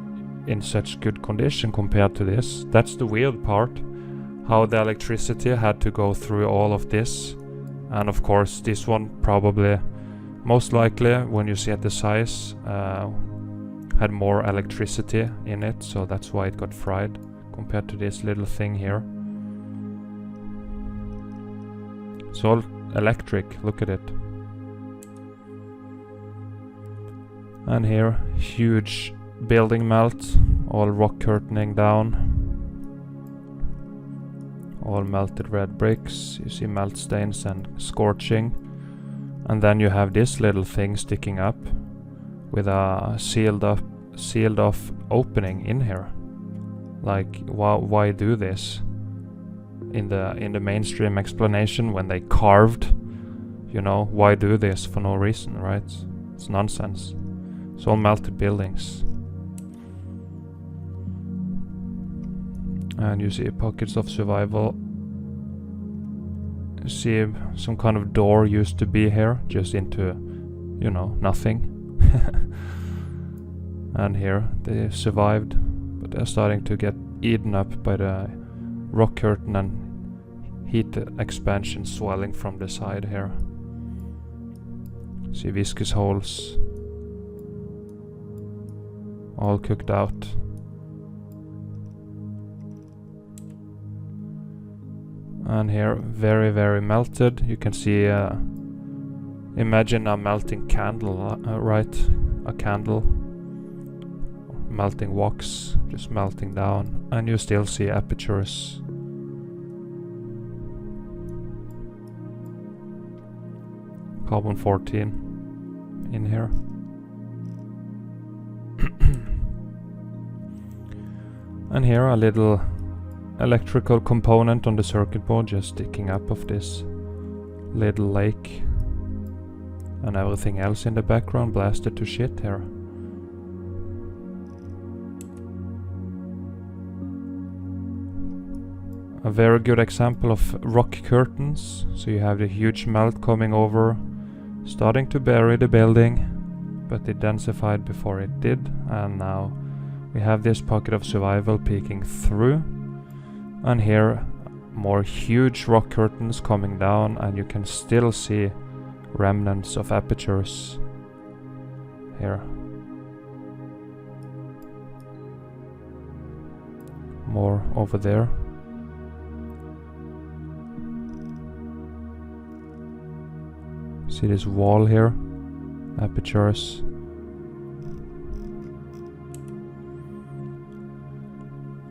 in such good condition compared to this. That's the weird part, how the electricity had to go through all of this. And of course this one probably, most likely, when you see at the size, had more electricity in it, so that's why it got fried compared to this little thing here. It's all electric, look at it. And here, huge building melt, all rock curtaining down, all melted red bricks. You see melt stains and scorching. And then you have this little thing sticking up with a sealed off opening in here. Like, why do this? In the mainstream explanation, when they carved, you know, why do this for no reason, right? It's nonsense. It's all melted buildings. And you see pockets of survival. You see some kind of door used to be here, just into, you know, nothing. And here they survived, but they're starting to get eaten up by the rock curtain and heat expansion swelling from the side here. See viscous holes, all cooked out. And here, very, very melted. You can see, imagine a melting candle, right? A candle. Melting wax, just melting down. And you still see apertures. Carbon-14 in here. And here a little electrical component on the circuit board just sticking up of this little lake, and everything else in the background blasted to shit here. A very good example of rock curtains. So you have the huge melt coming over, starting to bury the building, but it densified before it did, and now we have this pocket of survival peeking through. And here, more huge rock curtains coming down, and you can still see remnants of apertures here. More over there. See this wall here? Apertures.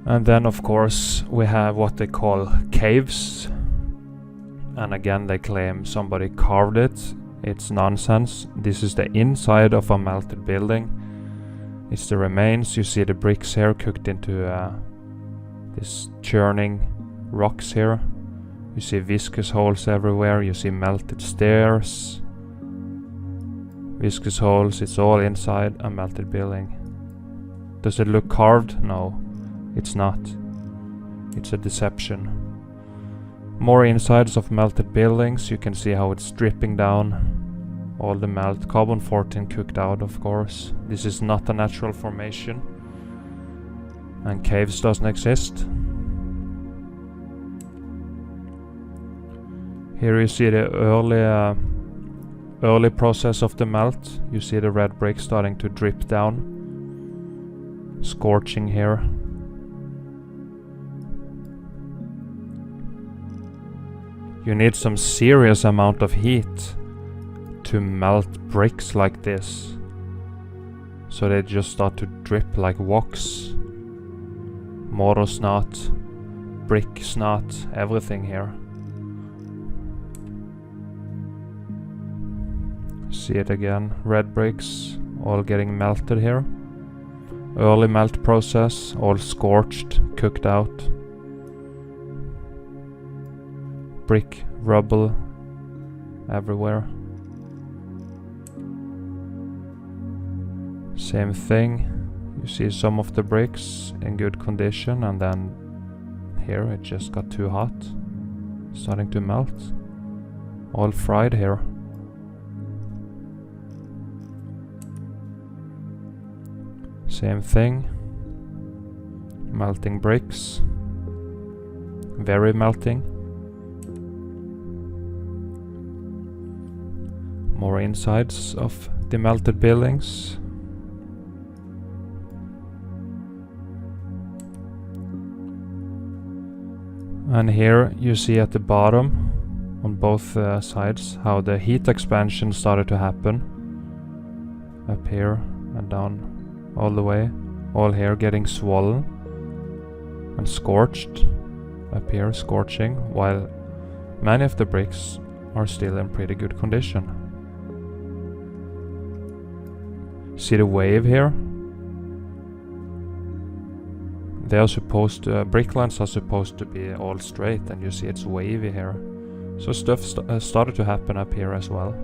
And then of course we have what they call caves. And again they claim somebody carved it. It's nonsense. This is the inside of a melted building. It's the remains. You see the bricks here cooked into this churning rocks here. You see viscous holes everywhere. You see melted stairs. Viscous holes. It's all inside a melted building. Does it look carved? No. It's not. It's a deception. More insides of melted buildings. You can see how it's dripping down. All the melt. Carbon-14 cooked out, of course. This is not a natural formation. And caves doesn't exist. Here you see the early process of the melt. You see the red brick starting to drip down. Scorching here. You need some serious amount of heat to melt bricks like this. So they just start to drip like wax. Mortar snot, brick snot, everything here. See it again, red bricks, all getting melted here. Early melt process, all scorched, cooked out. Brick, rubble, everywhere. Same thing. You see some of the bricks in good condition, and then here it just got too hot. Starting to melt. All fried here. Same thing. Melting bricks. Very melting. More insides of the melted buildings. And here you see at the bottom on both sides how the heat expansion started to happen. Up here and down all the way. All here getting swollen and scorched. Up here scorching, while many of the bricks are still in pretty good condition. See the wave here? They are supposed to, brick lines are supposed to be all straight, and you see it's wavy here. So stuff started to happen up here as well.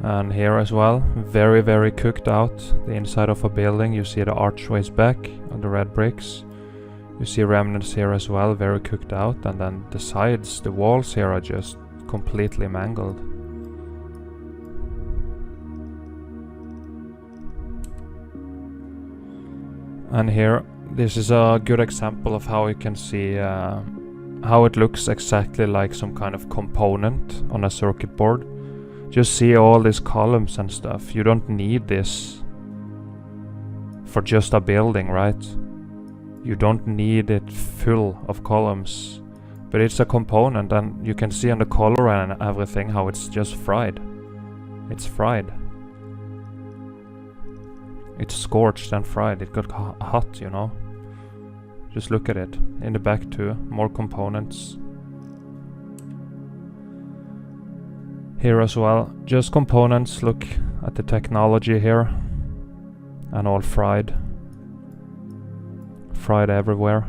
And here as well, very, very cooked out. The inside of a building, you see the archways back on the red bricks. You see remnants here as well, very cooked out. And then the sides, the walls here are just completely mangled. And here, this is a good example of how you can see how it looks exactly like some kind of component on a circuit board. Just see all these columns and stuff. You don't need this for just a building, right? You don't need it full of columns. But it's a component, and you can see on the color and everything how it's just fried. It's fried. It's scorched and fried. It got hot, you know. Just look at it. In the back too, more components. Here as well, just components. Look at the technology here. And all fried. Fried everywhere.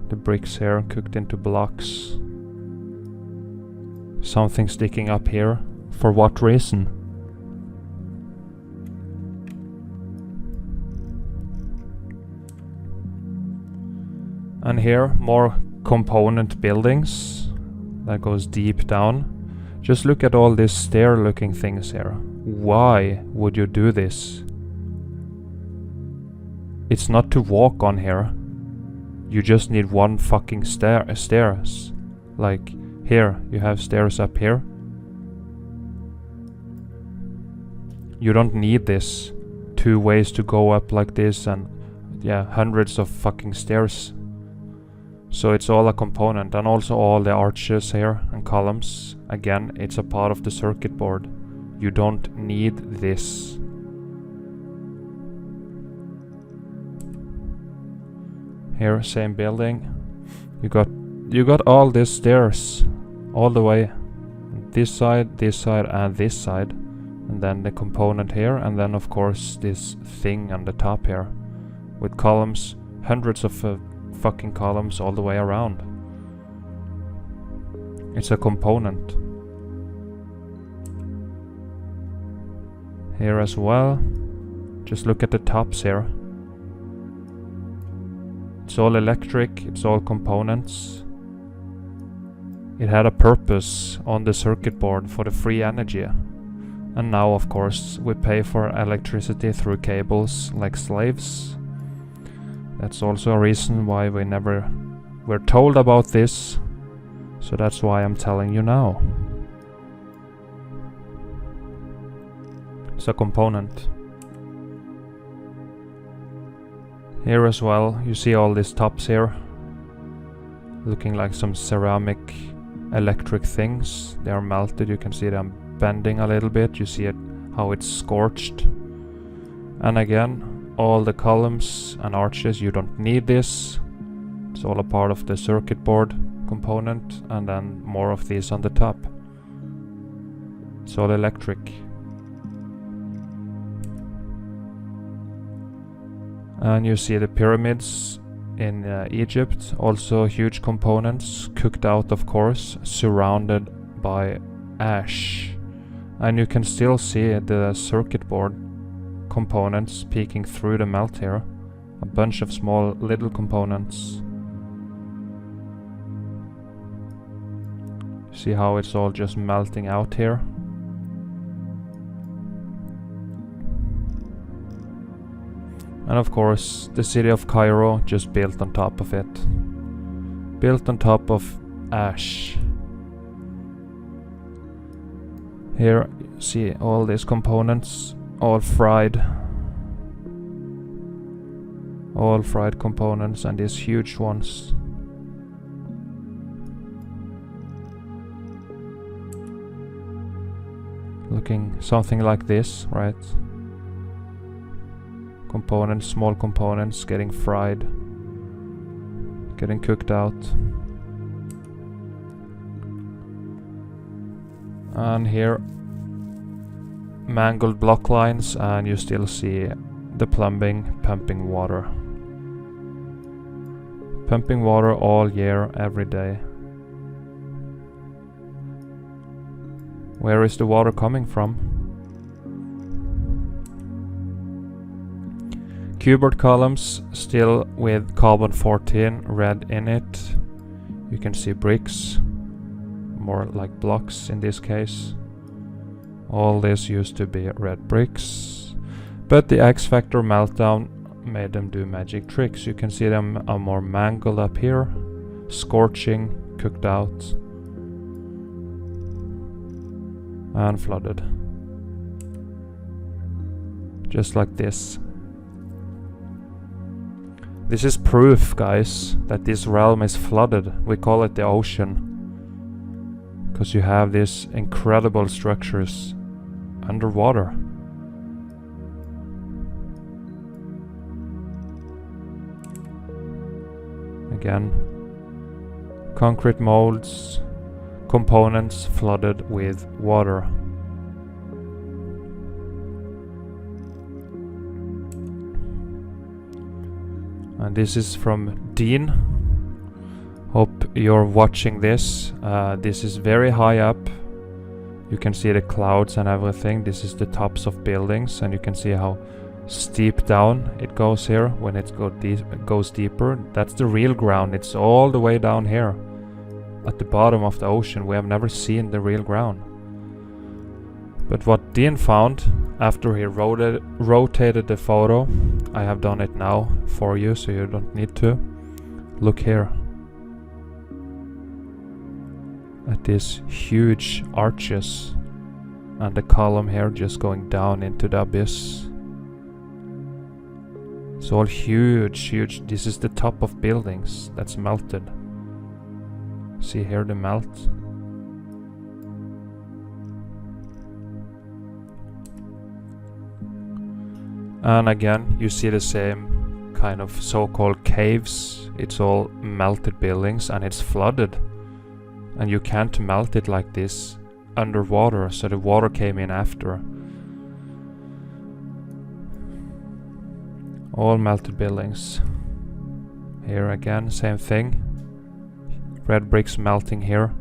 The bricks here cooked into blocks. Something sticking up here. For what reason? And here, more component buildings that goes deep down. Just look at all these stair looking things here. Why would you do this? It's not to walk on here. You just need one fucking stairs. Like here, you have stairs up here. You don't need this. 2 ways to go up like this and yeah, hundreds of fucking stairs. So it's all a component, and also all the arches here and columns. Again, it's a part of the circuit board. You don't need this. Here, same building. You got all these stairs all the way. This side, and this side. And then the component here, and then of course this thing on the top here. With columns, hundreds of fucking columns all the way around. It's a component. Here as well. Just look at the tops here. It's all electric, it's all components. It had a purpose on the circuit board for the free energy. And now of course we pay for electricity through cables like slaves. That's also a reason why we never were told about this. So that's why I'm telling you now. It's a component. Here as well, you see all these tops here. Looking like some ceramic electric things. They are melted, you can see them bending a little bit. You see it, how it's scorched. And again, all the columns and arches, you don't need this. It's all a part of the circuit board component, and then more of these on the top. It's all electric. And you see the pyramids in Egypt, also huge components, cooked out of course, surrounded by ash. And you can still see the circuit board components peeking through the melt here. A bunch of small little components. See how it's all just melting out here? And of course, the city of Cairo just built on top of it. Built on top of ash. Here, you see all these components, all fried. All fried components, and these huge ones. Looking something like this, right? Components, small components getting fried, getting cooked out. And here, mangled block lines, and you still see the plumbing pumping water. Pumping water all year, every day. Where is the water coming from? Cubert columns, still with carbon-14 red in it. You can see bricks, more like blocks in this case. All this used to be red bricks, but the X Factor meltdown made them do magic tricks. You can see them are more mangled up here, scorching, cooked out, and flooded. Just like this. This is proof, guys, that this realm is flooded. We call it the ocean. Because you have these incredible structures underwater. Again, concrete molds, components flooded with water. And this is from Dean. Hope you're watching this. This is very high up. You can see the clouds and everything. This is the tops of buildings, and you can see how steep down it goes here when it goes deeper. That's the real ground. It's all the way down here at the bottom of the ocean. We have never seen the real ground. But what Dean found after he rotated the photo, I have done it now for you so you don't need to. Look here at these huge arches and the column here just going down into the abyss. It's all huge. This is the top of buildings that's melted. See here the melt. And again, you see the same kind of so-called caves. It's all melted buildings and it's flooded. And you can't melt it like this underwater, so the water came in after. All melted buildings. Here again, same thing. Red bricks melting here.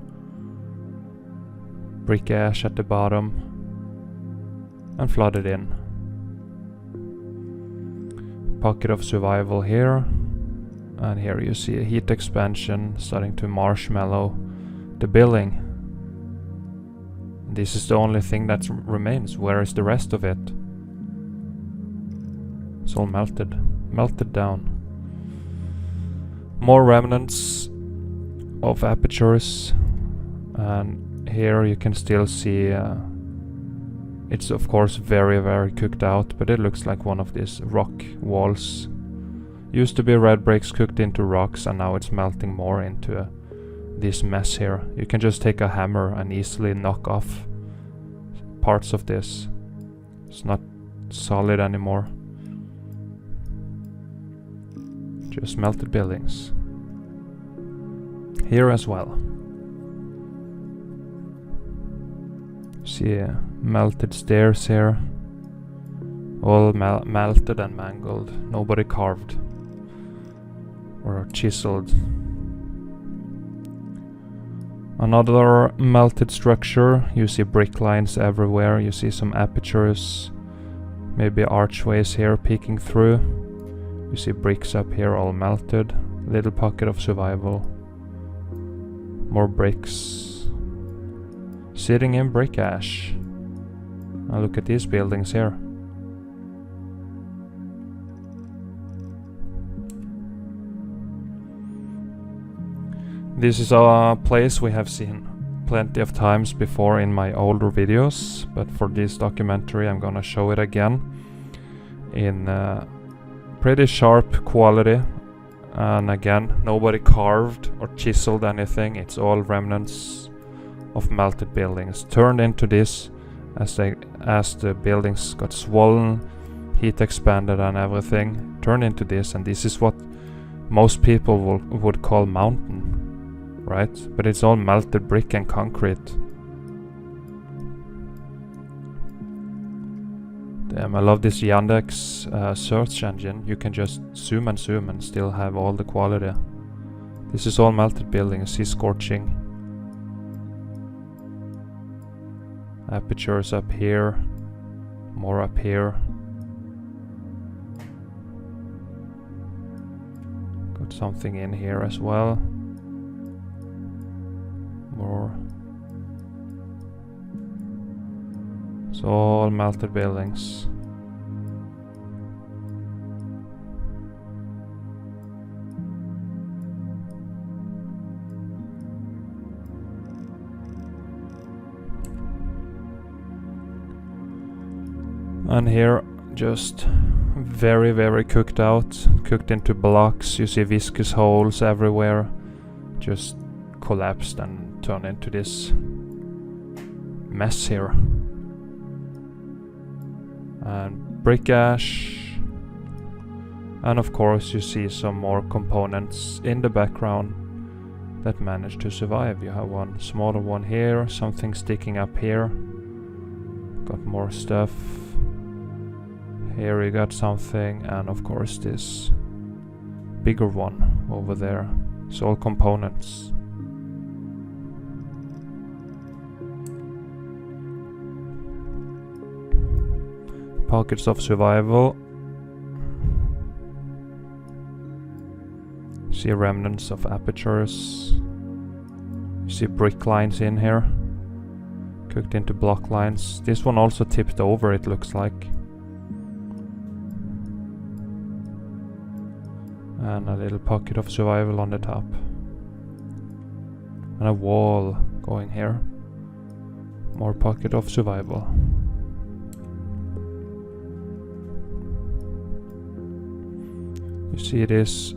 Brick ash at the bottom. And flooded in. Pocket of survival here. And here you see a heat expansion starting to marshmallow the building. This is the only thing that remains. Where is the rest of it? It's all melted down. More remnants of apertures, and here you can still see it's of course very cooked out, but it looks like one of these rock walls. Used to be red bricks cooked into rocks, and now it's melting more into this mess here. You can just take a hammer and easily knock off parts of this. It's not solid anymore. Just melted buildings. Here as well. See melted stairs here. All melted and mangled. Nobody carved or chiseled. Another melted structure. You see brick lines everywhere. You see some apertures. Maybe archways here peeking through. You see bricks up here all melted. Little pocket of survival. More bricks. Sitting in brick ash. Now look at these buildings here. This is a place we have seen plenty of times before in my older videos, but for this documentary I'm gonna show it again in pretty sharp quality. And again, nobody carved or chiseled anything. It's all remnants of melted buildings turned into this as the buildings got swollen, heat expanded and everything, turned into this. And this is what most people would call mountain, right? But it's all melted brick and concrete. Damn, I love this Yandex search engine. You can just zoom and still have all the quality. This is all melted buildings. See scorching. Apertures up here. More up here. Got something in here as well. More. It's all melted buildings. And here just very cooked out, cooked into blocks. You see viscous holes everywhere, just collapsed and turned into this mess here. And brick ash, and of course you see some more components in the background that managed to survive. You have one smaller one here, something sticking up here, got more stuff. Here you got something, and of course this bigger one over there. It's all components. Pockets of survival. See remnants of apertures. You see brick lines in here. Cooked into block lines. This one also tipped over, it looks like. And a little pocket of survival on the top. And a wall going here. More pocket of survival. You see this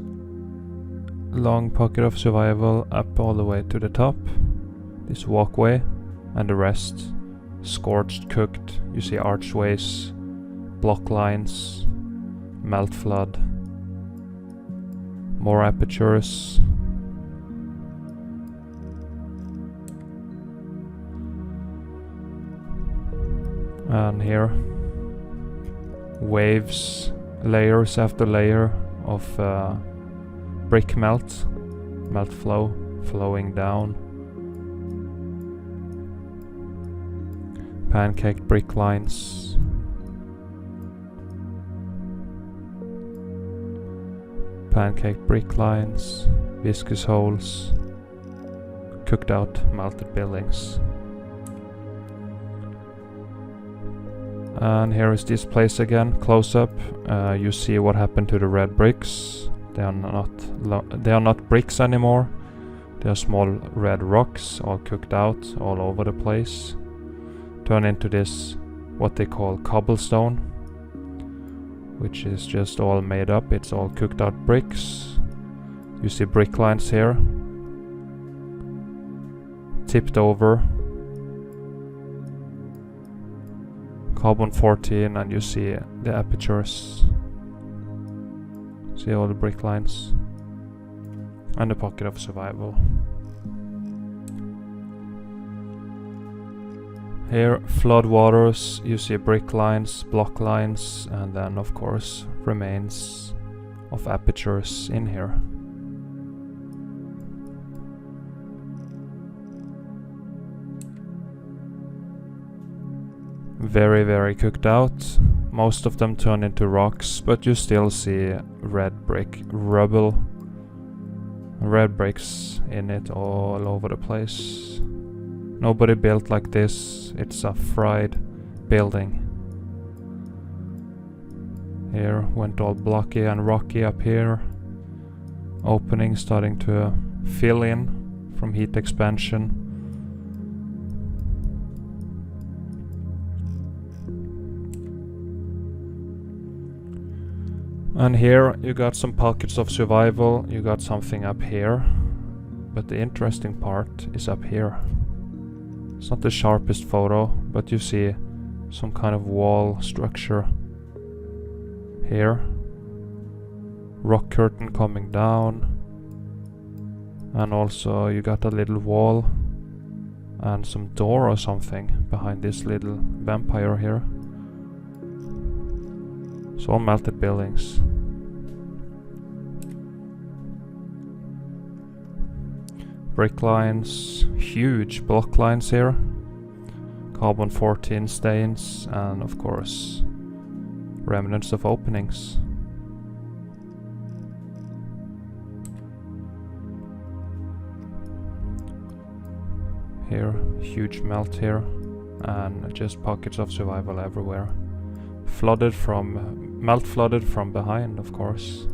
long pocket of survival up all the way to the top. This walkway. And the rest scorched, cooked. You see archways, block lines, melt flood, more apertures. And here, waves, layers after layer of brick melt flow, flowing down. Pancake brick lines. Pancake brick lines, viscous holes, cooked out melted buildings. And here is this place again, close up. You see what happened to the red bricks. They are not bricks anymore. They are small red rocks, all cooked out all over the place. Turn into this, what they call cobblestone, which is just all made up. It's all cooked out bricks. You see brick lines here, tipped over, carbon 14, and you see the apertures. See all the brick lines and the pocket of survival. Here, flood waters, you see brick lines, block lines, and then of course remains of apertures in here. Very, very cooked out. Most of them turn into rocks, but you still see red brick rubble. Red bricks in it all over the place. Nobody built like this. It's a fried building. Here went all blocky and rocky up here. Opening starting to fill in from heat expansion. And here you got some pockets of survival. You got something up here. But the interesting part is up here. It's not the sharpest photo, but you see some kind of wall structure here. Rock curtain coming down. And also you got a little wall and some door or something behind this little vampire here. So all melted buildings. Brick lines, huge block lines here. Carbon 14 stains, and of course remnants of openings. Here, huge melt here, and just pockets of survival everywhere. Melt flooded from behind, of course.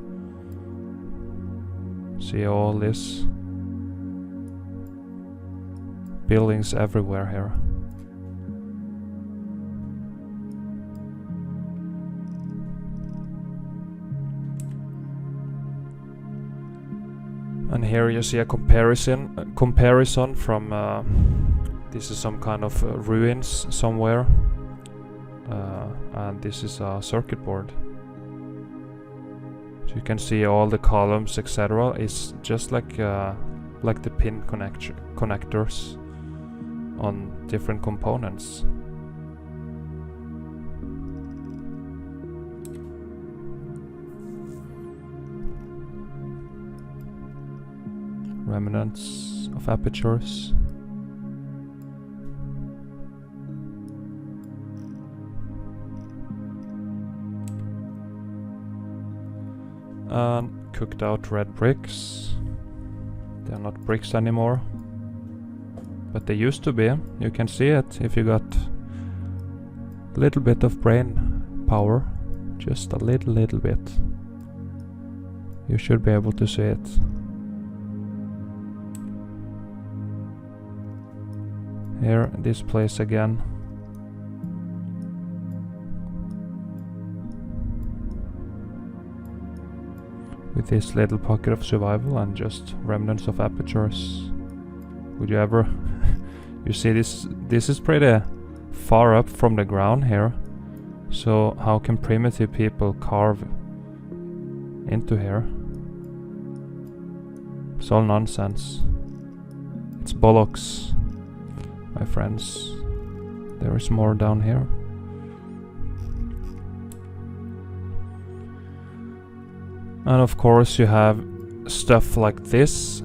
See all this? Buildings everywhere here. And here you see a comparison from this is some kind of ruins somewhere, and this is a circuit board. So you can see all the columns, etc. It's just like the pin connectors on different components. Remnants of apertures. And cooked out red bricks. They're not bricks anymore. but they used to be. You can see it if you got a little bit of brain power, just a little bit. You should be able to see it. Here, this place again. With this little pocket of survival and just remnants of apertures. Would you ever... You see this is pretty far up from the ground here. So how can primitive people carve into here? It's all nonsense. It's bollocks, my friends. There is more down here. And of course you have stuff like this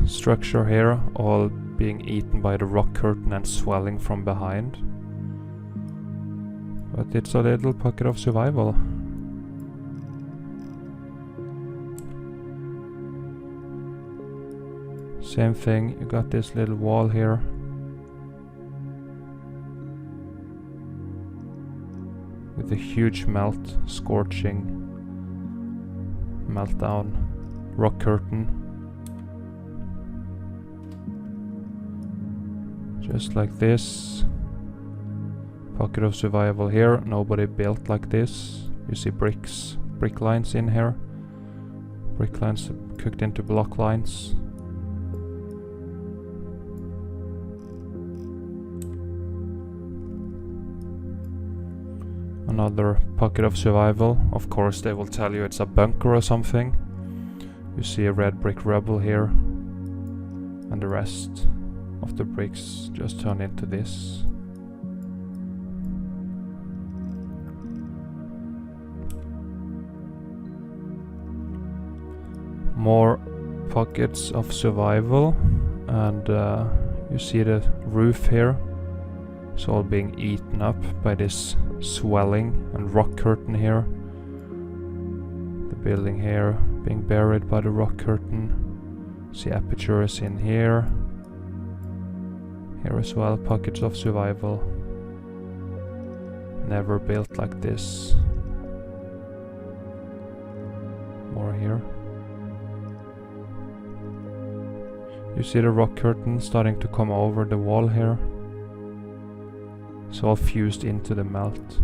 structure here, all being eaten by the rock curtain and swelling from behind. But it's a little pocket of survival. Same thing, you got this little wall here. With a huge melt, scorching meltdown rock curtain, just like this. Pocket of survival here. Nobody built like this. You see brick lines in here, brick lines cooked into block lines. Another pocket of survival. Of course they will tell you it's a bunker or something. You see a red brick rubble here, and the rest of the bricks just turn into this. More pockets of survival, and you see the roof here. It's all being eaten up by this swelling and rock curtain here. The building here being buried by the rock curtain. See apertures in here. Here as well, pockets of survival. Never built like this. More here. You see the rock curtain starting to come over the wall here. It's all fused into the melt.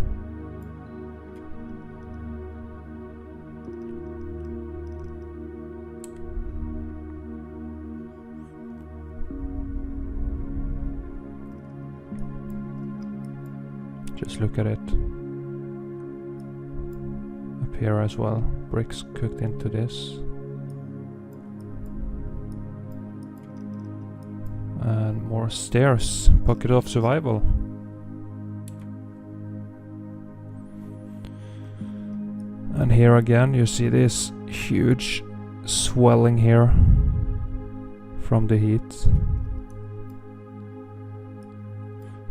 Just look at it. Up here as well, bricks cooked into this. And more stairs, pocket of survival. And here again you see this huge swelling here from the heat.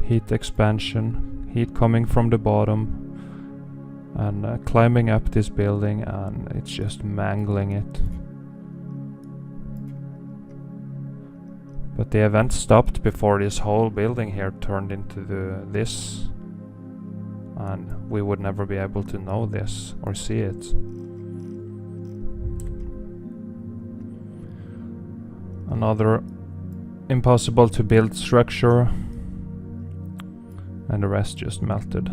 Heat expansion, heat coming from the bottom and climbing up this building, and it's just mangling it. But the event stopped before this whole building here turned into this. And we would never be able to know this or see it. Another impossible to build structure, and the rest just melted.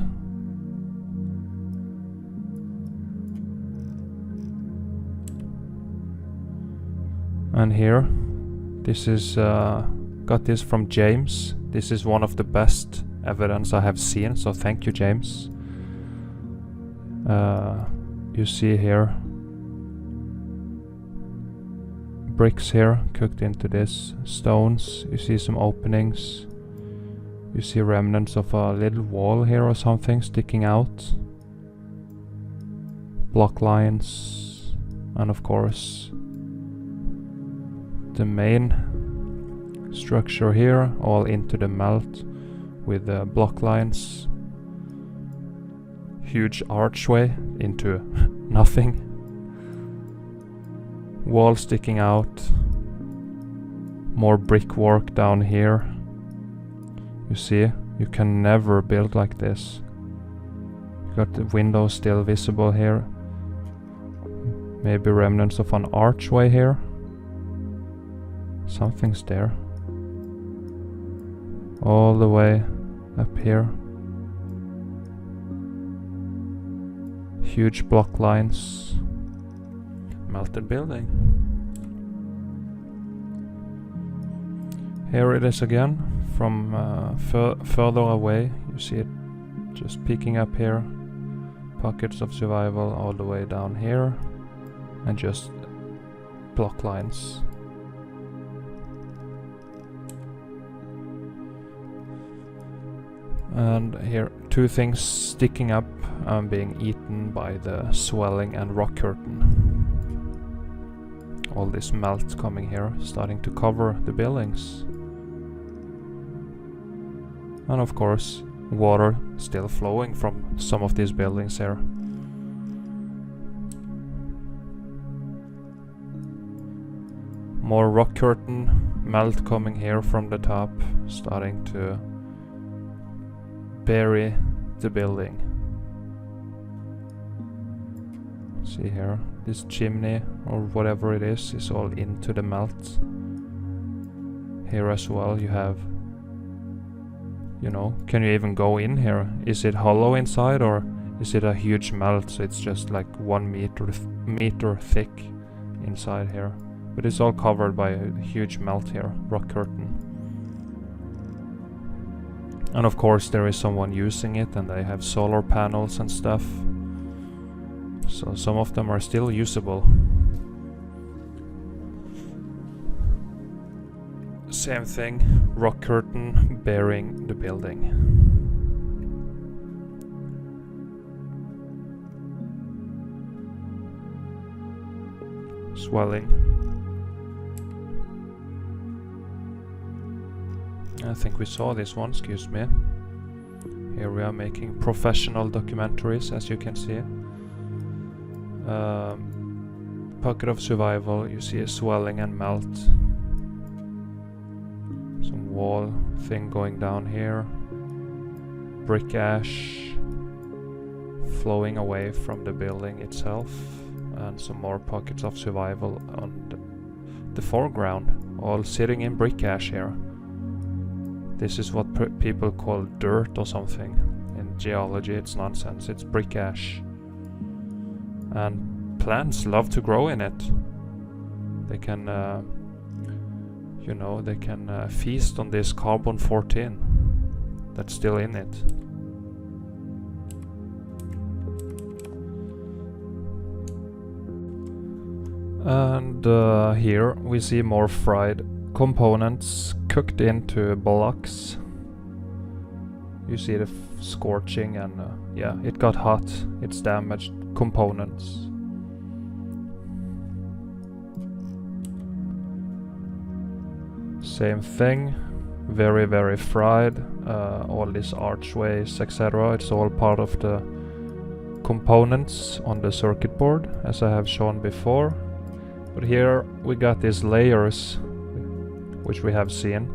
And here, this is got this from James. This is one of the best evidence I have seen, so thank you, James. You see here bricks here cooked into this, stones. You see some openings. You see remnants of a little wall here or something sticking out. Block lines, and of course the main structure here, all into the melt with block lines. Huge archway into nothing. Wall sticking out. More brickwork down here. You see, you can never build like this. You got the window still visible here. Maybe remnants of an archway here. Something's there. All the way up here. Huge block lines. Melted building. Here it is again, from further away. You see it just peeking up here. Pockets of survival all the way down here. And just block lines. And here, two things sticking up and being eaten by the swelling and rock curtain. All this melt coming here, starting to cover the buildings. And of course, water still flowing from some of these buildings here. More rock curtain melt coming here from the top, starting to bury the building. See here, this chimney or whatever it is all into the melt. Here as well you have, you know, can you even go in here? Is it hollow inside or is it a huge melt, so it's just like 1 meter thick inside here? But it's all covered by a huge melt here, rock curtain. And of course there is someone using it and they have solar panels and stuff. So some of them are still usable. Same thing, rock curtain burying the building. Swelling. I think we saw this one, excuse me. Here we are making professional documentaries, as you can see. Pocket of survival, you see a swelling and melt. Some wall thing going down here. Brick ash flowing away from the building itself. And some more pockets of survival on the foreground, all sitting in brick ash here. This is what people call dirt or something. In geology it's nonsense, it's brick ash. And plants love to grow in it. They can, you know, they can feast on this carbon-14 that's still in it. And here we see more fried components cooked into blocks. You see the scorching and yeah, it got hot. It's damaged components. Same thing, very very fried. All these archways, etc. It's all part of the components on the circuit board, as I have shown before. But here we got these layers, which we have seen.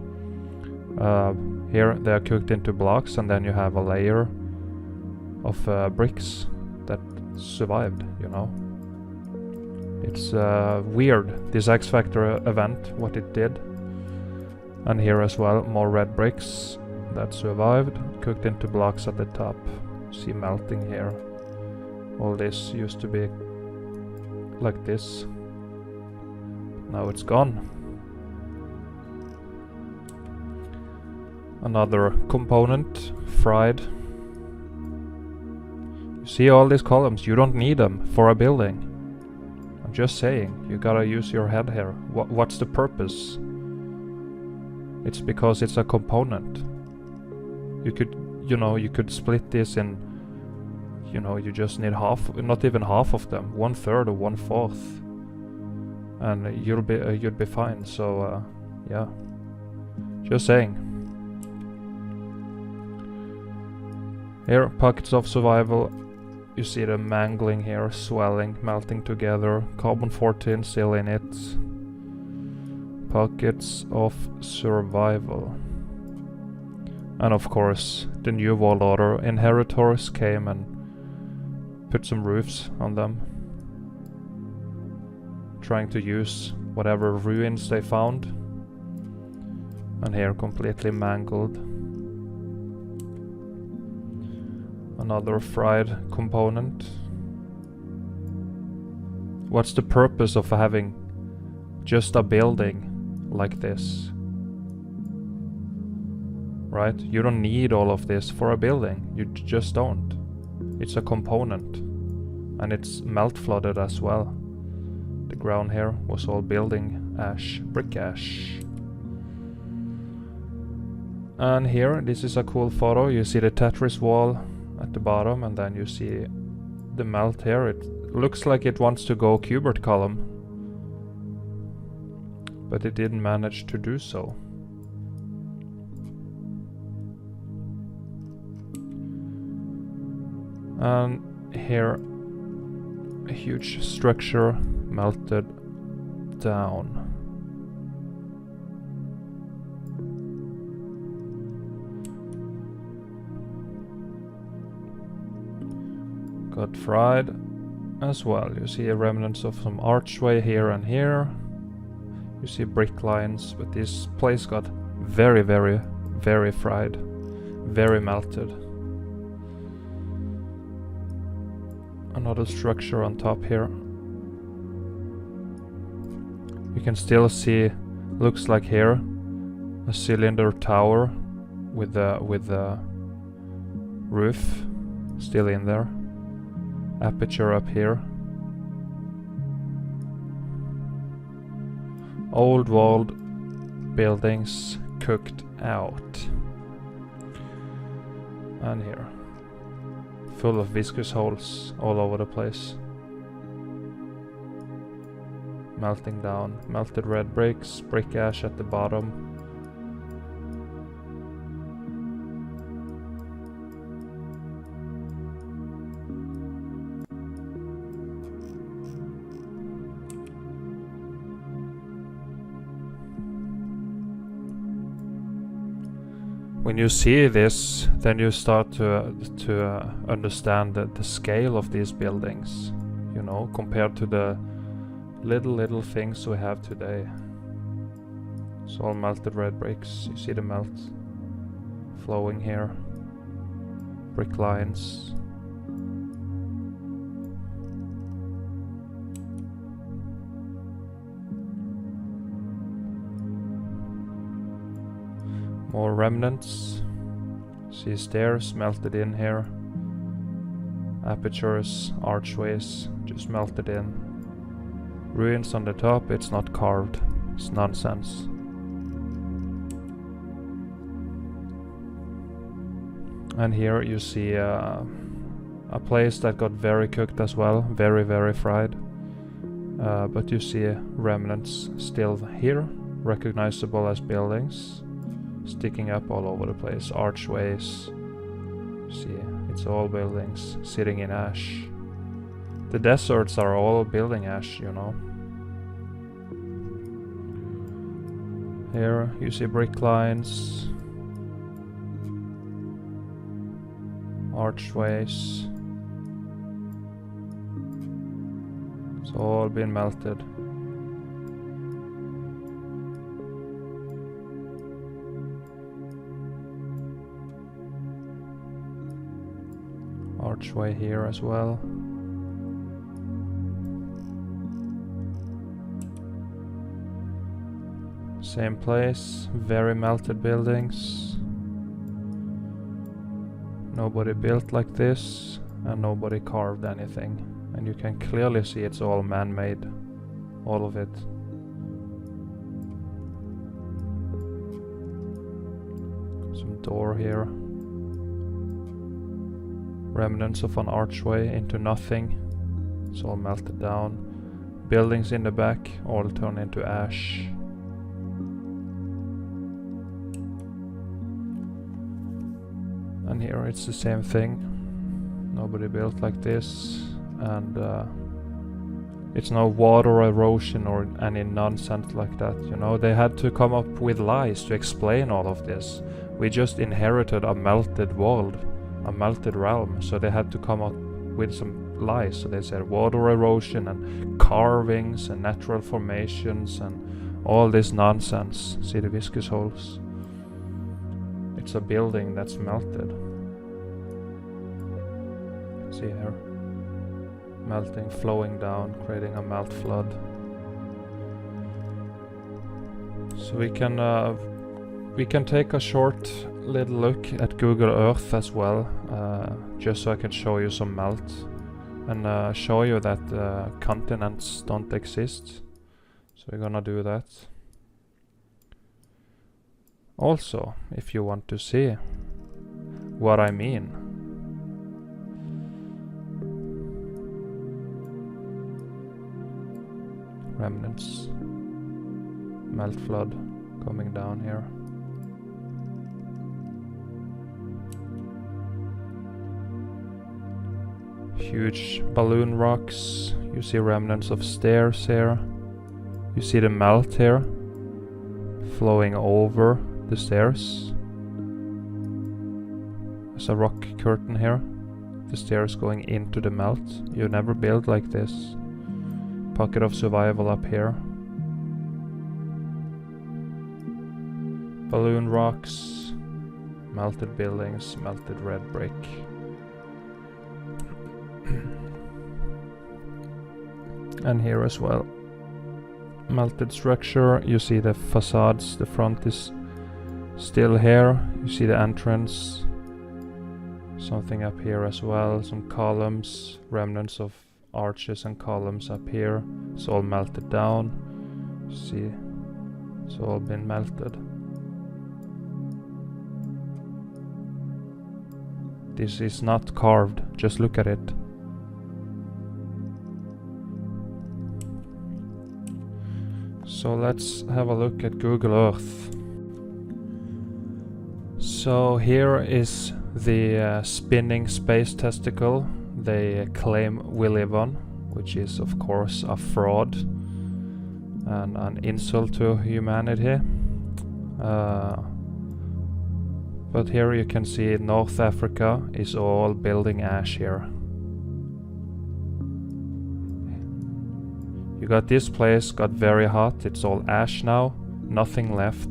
Here they are cooked into blocks, and then you have a layer of bricks that survived, you know. It's weird, this X Factor event, what it did. And here as well, more red bricks that survived, cooked into blocks at the top. See melting here. All this used to be like this. Now it's gone. Another component, fried. You see all these columns, you don't need them for a building. I'm just saying, you gotta use your head here. What's the purpose? It's because it's a component. You could, you know, you could split this in, you know, you just need half, not even half of them, 1/3 or 1/4. And you'd be fine. So yeah, just saying. Here, pockets of survival. You see the mangling here, swelling, melting together. Carbon-14 still in it. Pockets of survival. And of course, the New World Order inheritors came and put some roofs on them, trying to use whatever ruins they found. And here, completely mangled. Another fried component. What's the purpose of having just a building like this? Right? You don't need all of this for a building. You just don't. It's a component. And it's melt flooded as well. The ground here was all building ash, brick ash. And here, this is a cool photo. You see the Tetris wall at the bottom, and then you see the melt here. It looks like it wants to go Cubert column, but it didn't manage to do so. And here, a huge structure melted down. Got fried as well. You see remnants of some archway here and here. You see brick lines, but this place got very, very, very fried. Very melted. Another structure on top here. You can still see, looks like here, a cylinder tower with the roof still in there. Aperture up here. Old walled buildings cooked out. And here, full of viscous holes all over the place. Melting down, melted red bricks, brick ash at the bottom. When you see this, then you start to understand the scale of these buildings, you know, compared to the little things we have today. It's all melted red bricks. You see the melt flowing here. Brick lines. More remnants. See stairs melted in here. Apertures, archways, just melted in. Ruins on the top, it's not carved. It's nonsense. And here you see a place that got very cooked as well. Very, very fried. But you see remnants still here, recognizable as buildings. Sticking up all over the place, archways. See, it's all buildings sitting in ash. The deserts are all building ash, you know. Here you see brick lines, archways. It's all been melted. Archway here as well. Same place, very melted buildings. Nobody built like this, and nobody carved anything. And you can clearly see it's all man-made, all of it. Some door here. Remnants of an archway into nothing. It's all melted down. Buildings in the back all turn into ash. And here it's the same thing. Nobody built like this. And It's no water erosion or any nonsense like that, you know. They had to come up with lies to explain all of this. We just inherited a melted world, a melted realm, so they had to come up with some lies. So they said water erosion and carvings and natural formations and all this nonsense. See the viscous holes? It's a building that's melted. See here? Melting, flowing down, creating a melt flood. So we can take a short little look at Google Earth as well, just so I can show you some melt and show you that continents don't exist. So we're gonna do that. Also, if you want to see what I mean, remnants, melt flood coming down here. Huge balloon rocks. You see remnants of stairs here. You see the melt here flowing over the stairs. There's a rock curtain here. The stairs going into the melt. You never build like this. Pocket of survival up here. Balloon rocks. Melted buildings. Melted red brick. And here as well. Melted structure. You see the facades. The front is still here. You see the entrance. Something up here as well. Some columns. Remnants of arches and columns up here. It's all melted down. See, it's all been melted. This is not carved. Just look at it. So let's have a look at Google Earth. So here is the spinning space testicle they claim we live on, which is of course a fraud and an insult to humanity. But here you can see North Africa is all building ash here. You got this place, got very hot, it's all ash now, nothing left.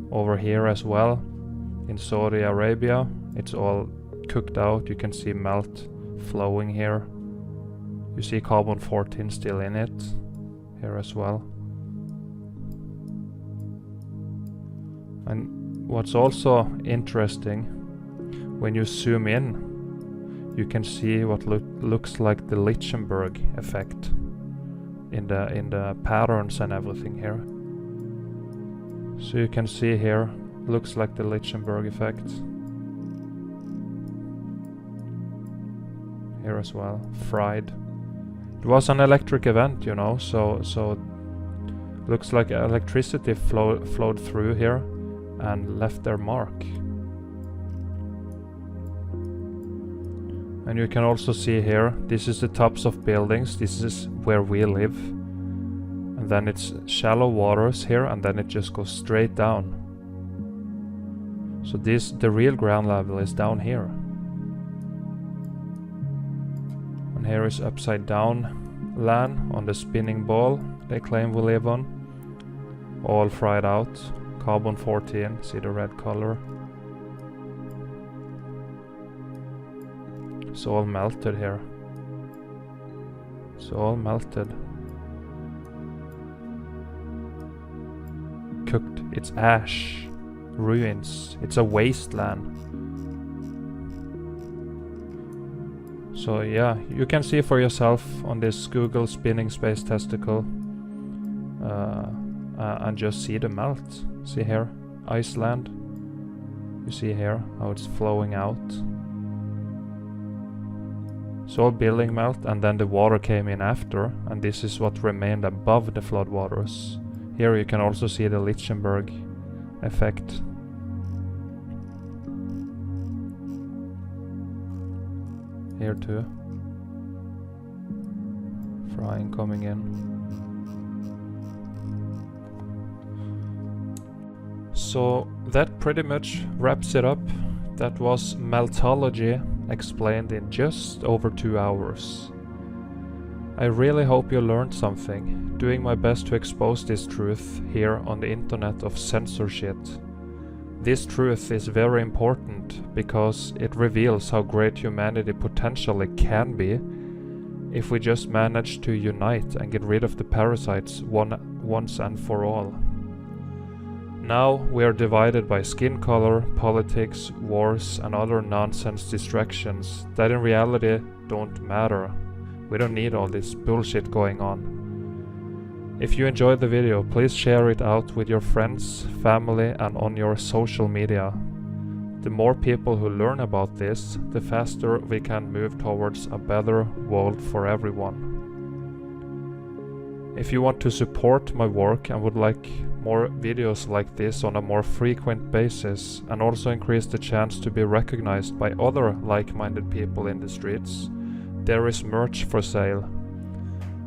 Over here as well, in Saudi Arabia, it's all cooked out, you can see melt flowing here. You see carbon-14 still in it, here as well. And what's also interesting, when you zoom in, you can see what looks like the Lichtenberg effect in the patterns and everything here. So you can see here, looks like the Lichtenberg effect. Here as well, fried. It was an electric event, you know, so looks like electricity flowed through here and left their mark. And you can also see here, this is the tops of buildings, this is where we live. And then it's shallow waters here, and then it just goes straight down. So the real ground level is down here. And here is upside down land on the spinning ball they claim we live on. All fried out, carbon-14, see the red color. It's all melted here. It's all melted. Cooked. It's ash. Ruins. It's a wasteland. So yeah, you can see for yourself on this Google spinning space testicle and just see the melt. See here, Iceland. You see here how it's flowing out. So all building melt, and then the water came in after, and this is what remained above the floodwaters. Here you can also see the Lichtenberg effect. Here too. Frying coming in. So that pretty much wraps it up. That was Meltology Explained in just over 2 hours. I really hope you learned something, doing my best to expose this truth here on the internet of censorship. This truth is very important because it reveals how great humanity potentially can be if we just manage to unite and get rid of the parasites once and for all. Now we are divided by skin color, politics, wars and other nonsense distractions that in reality don't matter. We don't need all this bullshit going on. If you enjoyed the video, please share it out with your friends, family and on your social media. The more people who learn about this, the faster we can move towards a better world for everyone. If you want to support my work and would like more videos like this on a more frequent basis and also increase the chance to be recognized by other like-minded people in the streets, there is merch for sale.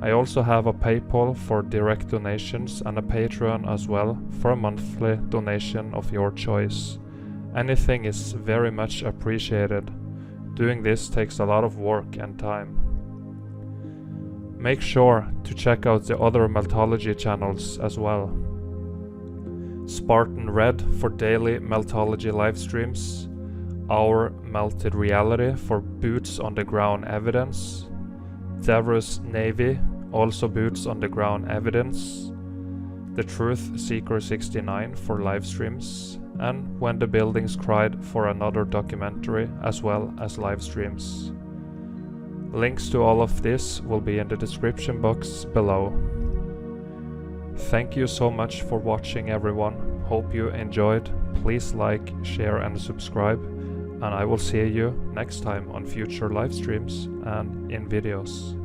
I also have a PayPal for direct donations and a Patreon as well for a monthly donation of your choice. Anything is very much appreciated. Doing this takes a lot of work and time. Make sure to check out the other Meltology channels as well. Spartan Red for daily Meltology live streams, Our Melted Reality for boots on the ground evidence, Davros Navy, also boots on the ground evidence, The Truth Seeker 69 for live streams, and When the Buildings Cried for another documentary as well as live streams. Links to all of this will be in the description box below. Thank you so much for watching everyone. Hope you enjoyed. Please like, share and subscribe. And I will see you next time on future live streams and in videos.